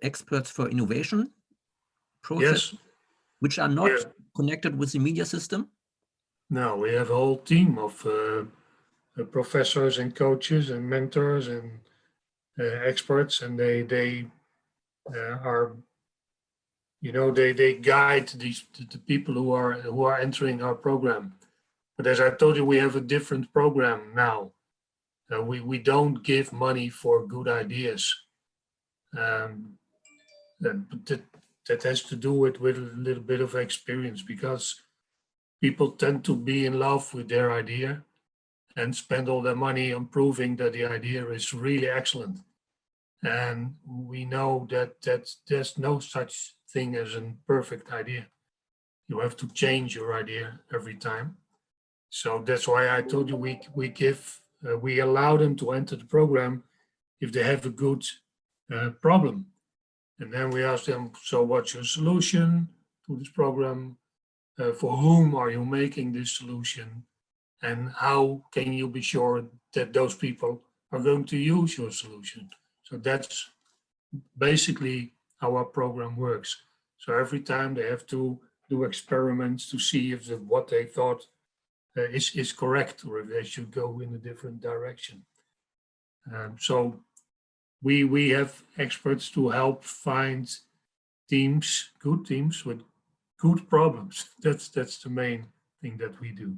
experts for innovation process, yes, which are not connected with the media system? No, we have a whole team of professors and coaches and mentors and experts, and they are, they guide the people who are entering our program. But as I told you, we have a different program now. We don't give money for good ideas. That that has to do with a little bit of experience, because people tend to be in love with their idea and spend all their money on proving that the idea is really excellent. And we know that there's no such thing as a perfect idea. You have to change your idea every time. So that's why I told you we allow them to enter the program if they have a good problem. And then we ask them, so what's your solution to this problem? For whom are you making this solution? And how can you be sure that those people are going to use your solution? So that's basically how our program works. So every time they have to do experiments to see if what they thought is correct, or if they should go in a different direction. So we have experts to help find teams, good teams with good problems. That's the main thing that we do.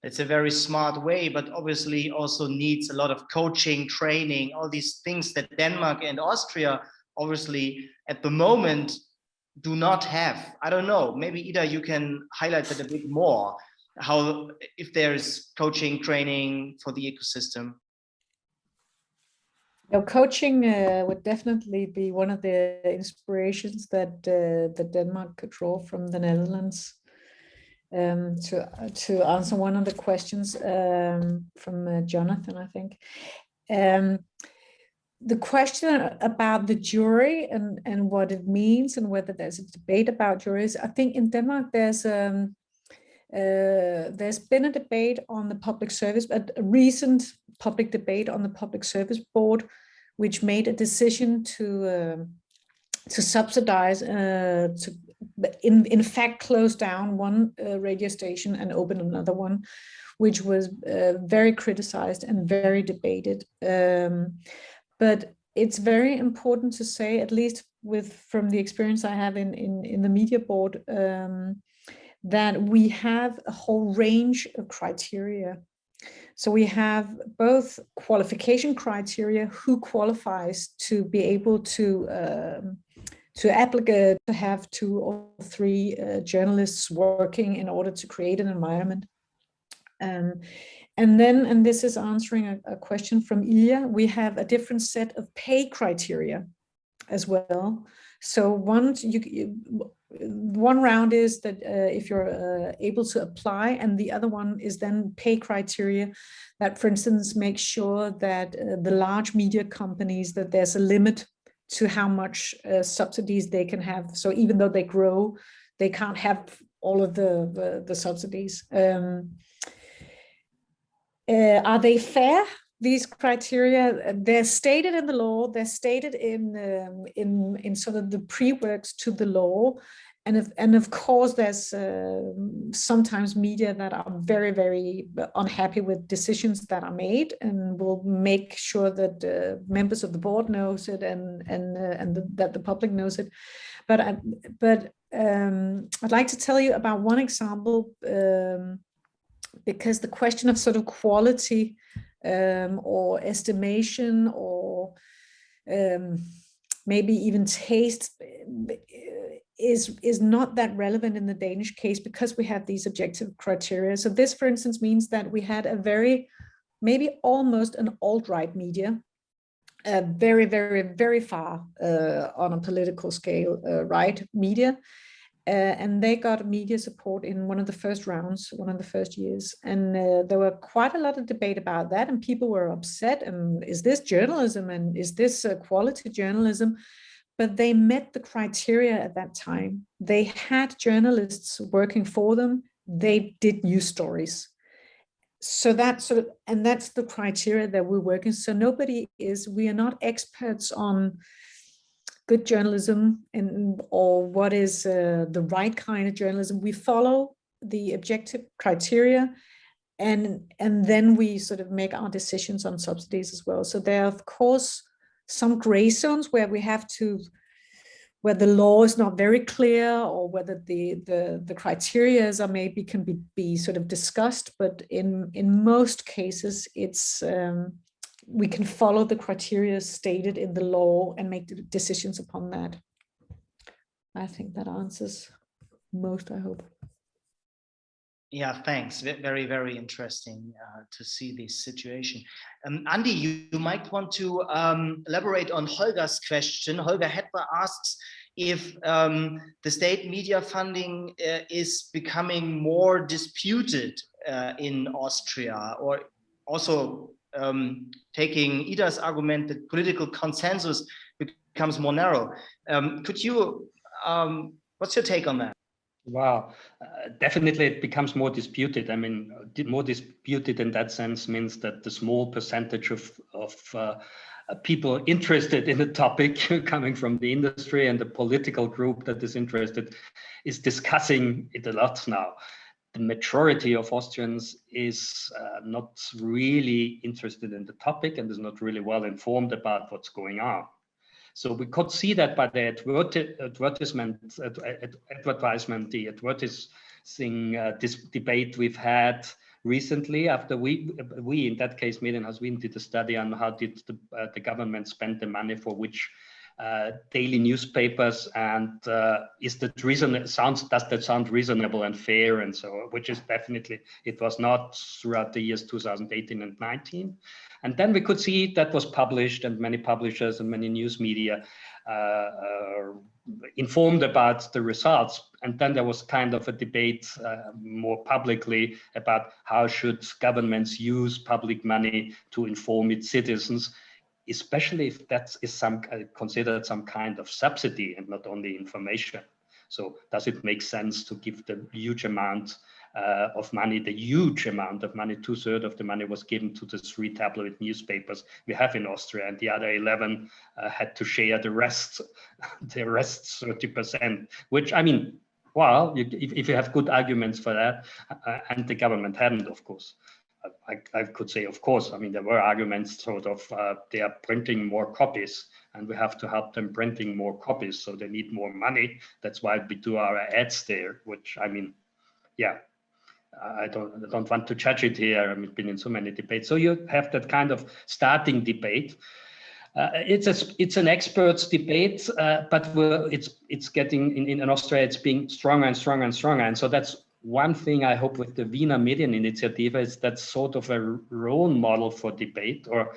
It's a very smart way, but obviously also needs a lot of coaching, training, all these things that Denmark and Austria obviously at the moment do not have. I don't know, maybe Ida, you can highlight that a bit more, how, if there's coaching, training for the ecosystem. Coaching would definitely be one of the inspirations that Denmark could draw from the Netherlands. To answer one of the questions from Jonathan, I think. The question about the jury and what it means and whether there's a debate about juries, I think in Denmark there's been a debate on the public service, a recent public debate on the public service board, which made a decision to subsidize, to in fact close down one radio station and open another one, which was very criticized and very debated. But it's very important to say, at least from the experience I have in the media board, that we have a whole range of criteria. So we have both qualification criteria, who qualifies to be able to applicate to have 2 or 3 journalists working in order to create an environment. And then, and this is answering a question from Ilya, we have a different set of pay criteria as well. So one round is that if you're able to apply, and the other one is then pay criteria that, for instance, make sure that the large media companies, that there's a limit to how much subsidies they can have. So even though they grow, they can't have all of the subsidies. Are they fair? These criteria, they're stated in the law, they're stated in sort of the pre-works to the law. And of course, there's sometimes media that are very, very unhappy with decisions that are made, and will make sure that members of the board knows it and that the public knows it. But I'd like to tell you about one example, because the question of sort of quality or estimation or maybe even taste is not that relevant in the Danish case, because we have these objective criteria. So this, for instance, means that we had a very, maybe almost an alt-right media, very, very, very far on a political scale, right media. And they got media support in one of the first rounds, one of the first years. And there were quite a lot of debate about that, and people were upset. And is this journalism? And is this quality journalism? But they met the criteria at that time. They had journalists working for them. They did news stories. So that's sort of, and that's the criteria that we're working. So we are not experts on good journalism or what is the right kind of journalism. We follow the objective criteria, and then we sort of make our decisions on subsidies as well. So there are, of course, some gray zones where where the law is not very clear, or whether the criteria are maybe can be sort of discussed. But in most cases, it's we can follow the criteria stated in the law and make the decisions upon that. I think that answers most, I hope. Yeah, thanks. Very, very interesting to see this situation. Andy, you might want to elaborate on Holger's question. Holger Hetber asks if the state media funding is becoming more disputed in Austria, or also taking Ida's argument that political consensus becomes more narrow. Could you, what's your take on that? Wow, definitely it becomes more disputed. I mean, more disputed in that sense means that the small percentage of people interested in the topic coming from the industry and the political group that is interested is discussing it a lot now. The majority of Austrians is not really interested in the topic and is not really well informed about what's going on. So we could see that by the advertising this debate we've had recently after we in that case, Medienhaus Wien, did a study on how did the government spend the money for which daily newspapers, and does that sound reasonable and fair, and so, which is definitely, it was not throughout the years 2018 and 19. And then we could see that was published, and many publishers and many news media informed about the results. And then there was kind of a debate more publicly about how should governments use public money to inform its citizens, especially if that is considered some kind of subsidy and not only information. So does it make sense to give the huge amount of money, 2/3 of the money was given to the 3 tabloid newspapers we have in Austria, and the other 11 had to share the rest 30%, which, I mean, well, if you have good arguments for that, and the government hadn't, of course. I could say, of course, I mean, there were arguments sort of, they are printing more copies and we have to help them printing more copies. So they need more money. That's why we do our ads there, which, I mean, yeah, I don't want to judge it here. I've been in so many debates. So you have that kind of starting debate. It's an experts debate, but it's getting, in Austria, it's being stronger and stronger and stronger. And so that's one thing I hope with the Wiener Medieninitiative is that sort of a role model for debate, or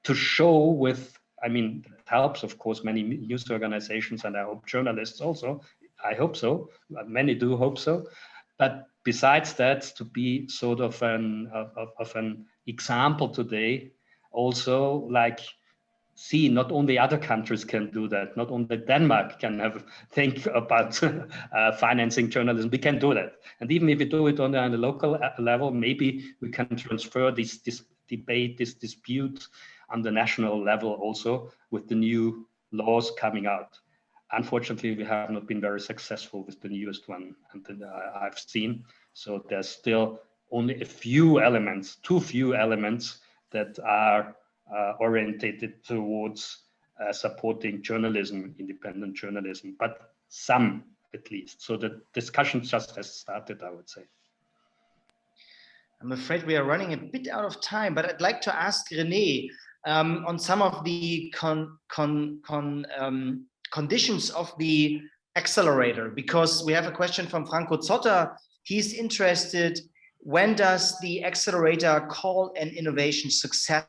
to show with, I mean, it helps, of course, many news organizations, and I hope journalists also, I hope so, many do hope so. But besides that, to be sort of an example today, also like, see, not only other countries can do that, not only Denmark can think about financing journalism, we can do that. And even if we do it on the local level, maybe we can transfer this debate, this dispute on the national level also with the new laws coming out. Unfortunately, we have not been very successful with the newest one and I've seen. So there's still only too few elements that are orientated towards supporting journalism, independent journalism, but some at least. So the discussion just has started, I would say. I'm afraid we are running a bit out of time, but I'd like to ask René on some of the conditions of the accelerator, because we have a question from Franco Zotter. He's interested, when does the accelerator call an innovation successful?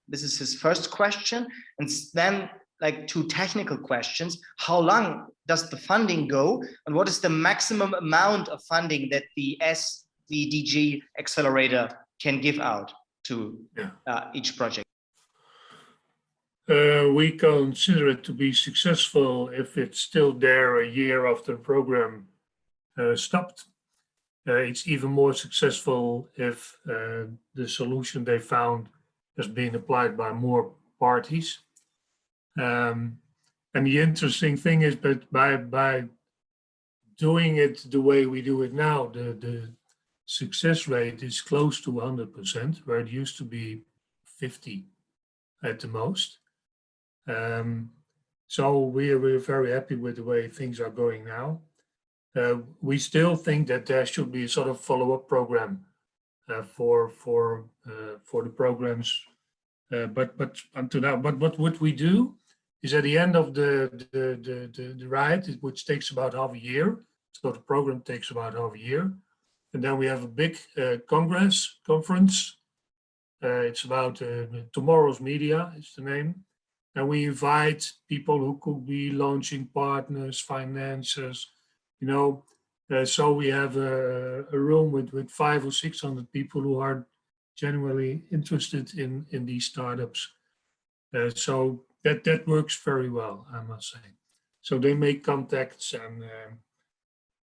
This is his first question. And then like 2 technical questions. How long does the funding go? And what is the maximum amount of funding that the SVDG accelerator can give out to each project? We consider it to be successful if it's still there a year after the program stopped. It's even more successful if the solution they found has been applied by more parties. And the interesting thing is that by doing it the way we do it now, the success rate is close to 100%, where it used to be 50 at the most. So we're very happy with the way things are going now. We still think that there should be a sort of follow-up program for the programs. But until now, but what would we do is at the end of the ride, which takes about half a year. So the program takes about half a year. And then we have a big conference. It's about Tomorrow's Media, is the name. And we invite people who could be launching partners, financiers, so we have a room with 500 or 600 people who are genuinely interested in these startups. So that works very well, I must say. So they make contacts, and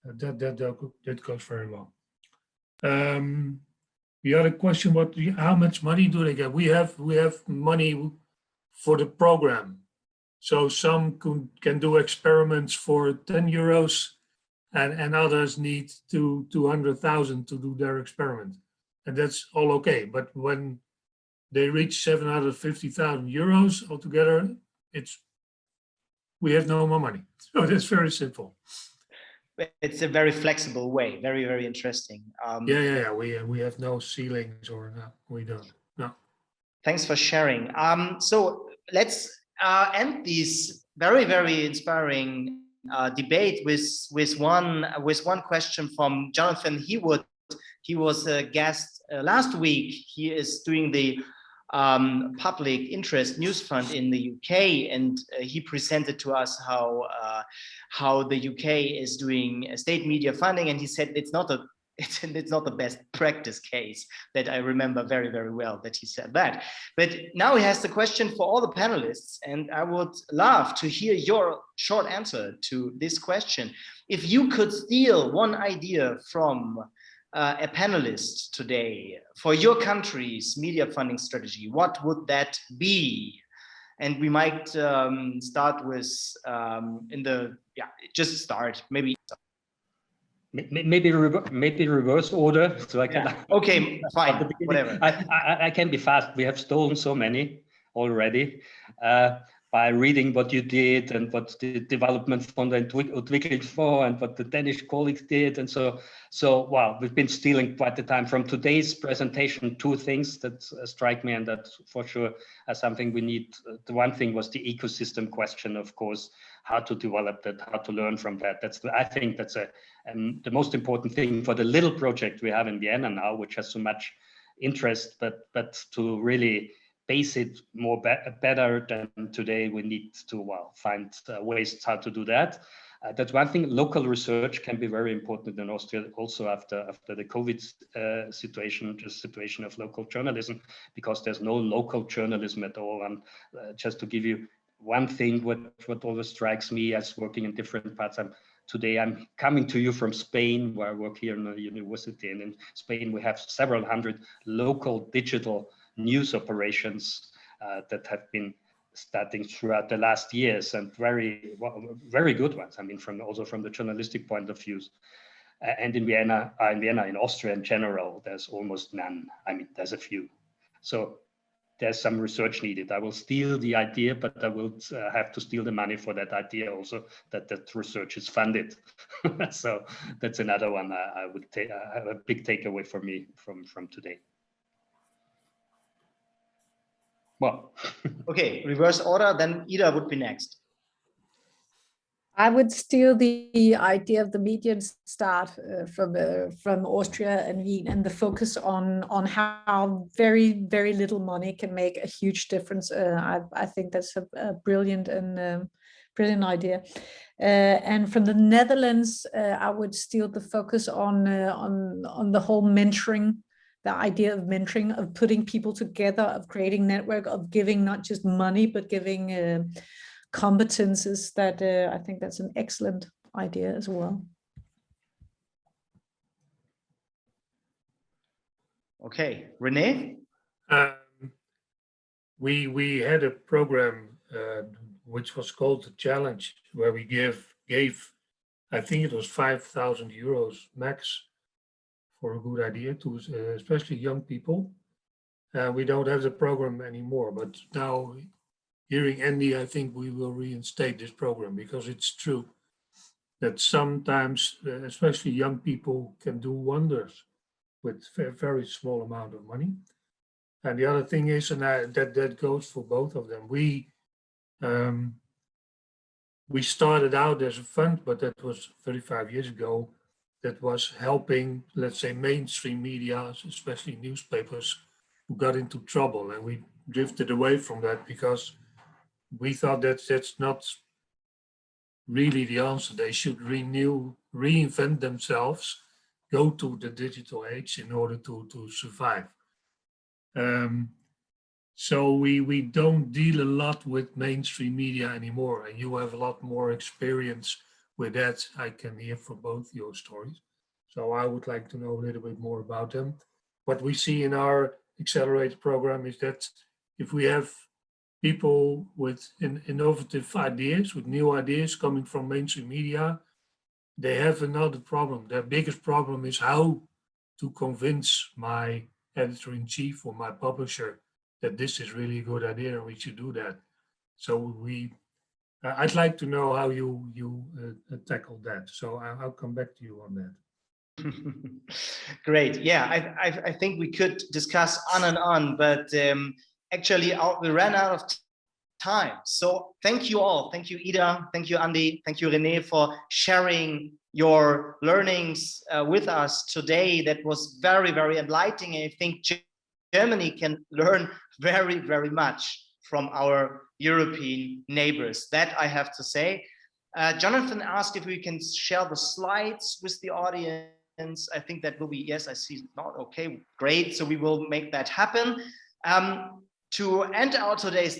that goes very well. The other question: how much money do they get? We have money for the program, so some can do experiments for 10 euros, and others need 200,000 to do their experiment, and that's all okay. But when they reach 750,000 euros altogether, we have no more money. So that's very simple. It's a very flexible way. Very, very interesting. Yeah. We have no ceilings, or no, we don't. No. Thanks for sharing. So let's end this very, very inspiring debate with one question from Jonathan Hewood. He was a guest last week. He is doing the public interest news fund in the UK, and he presented to us how the UK is doing state media funding, and he said it's not the best practice case. That I remember very, very well that he said that. But now he has the question for all the panelists, and I would love to hear your short answer to this question. If you could steal one idea from a panelist today for your country's media funding strategy, what would that be? And we might start with just start maybe. Maybe reverse order, so I can. Yeah. Okay, fine. Whatever. I can be fast. We have stolen so many already by reading what you did and what the development fund entwickelt for and what the Danish colleagues did, and so wow, we've been stealing quite the time from today's presentation. Two things that strike me, and that for sure are something we need. The one thing was the ecosystem question, of course, how to develop that, how to learn from that. I think that's the most important thing for the little project we have in Vienna now, which has so much interest, but to really base it better than today, we need to find ways how to do that. That's one thing. Local research can be very important in Austria, also after the COVID situation, the situation of local journalism, because there's no local journalism at all. And just to give you one thing, what always strikes me as working in different parts, today I'm coming to you from Spain, where I work here in the university, and in Spain we have several hundred local digital news operations that have been starting throughout the last years, and very good ones. I mean, also from the journalistic point of view. And in Vienna, in Austria in general, there's almost none. I mean, there's a few. So there's some research needed. I will steal the idea, but I will have to steal the money for that idea also, that research is funded. So that's another one I would take, a big takeaway for me from today. Well, okay, reverse order, then Ida would be next. I would steal the idea of the median start from Austria and Wien, and the focus on how very, very little money can make a huge difference. I think that's a brilliant idea. And from the Netherlands, I would steal the focus on the whole mentoring. The idea of mentoring, of putting people together, of creating network, of giving not just money, but giving competences. That I think that's an excellent idea as well. Okay, René? We had a program which was called the Challenge, where we gave, I think it was 5,000 euros max for a good idea to especially young people. We don't have the program anymore, but now hearing Andy, I think we will reinstate this program, because it's true that sometimes, especially young people, can do wonders with a very small amount of money. And the other thing is, and that goes for both of them, we started out as a fund, but that was 35 years ago, that was helping, let's say, mainstream media, especially newspapers, who got into trouble. And we drifted away from that because we thought that that's not really the answer. They should reinvent themselves, go to the digital age in order to survive. So we don't deal a lot with mainstream media anymore, and you have a lot more experience with that. I can hear from both your stories. So I would like to know a little bit more about them. What we see in our accelerator program is that if we have people with innovative ideas, with new ideas coming from mainstream media, they have another problem. Their biggest problem is how to convince my editor-in-chief or my publisher that this is really a good idea and we should do that. So I'd like to know how you tackle that. So I'll come back to you on that. Great. Yeah, I think we could discuss on and on, but actually we ran out of time. So thank you all. Thank you, Ida. Thank you, Andy. Thank you, René, for sharing your learnings with us today. That was very, very enlightening. I think Germany can learn very, very much from our European neighbors. That I have to say. Jonathan asked if we can share the slides with the audience. I think that will be, yes, I see not. Okay, great. So we will make that happen. To end our today's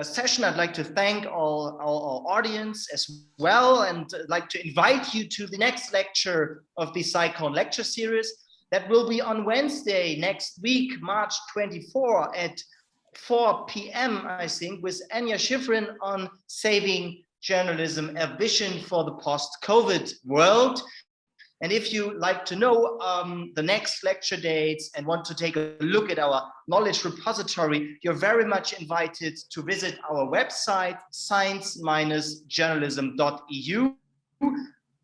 session, I'd like to thank all our audience as well, and I'd like to invite you to the next lecture of the SciCon lecture series. That will be on Wednesday next week, March 24 at 4 p.m. I think, with Anya Schifrin on saving journalism, a vision for the post-COVID world. And if you like to know the next lecture dates and want to take a look at our knowledge repository, you're very much invited to visit our website, science-journalism.eu.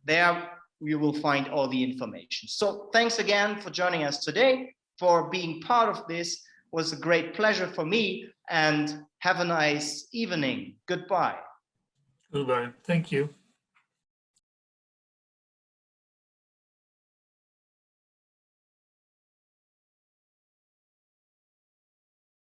There you will find all the information. So thanks again for joining us today, for being part of this. It was a great pleasure for me, and have a nice evening. Goodbye. Goodbye. Thank you.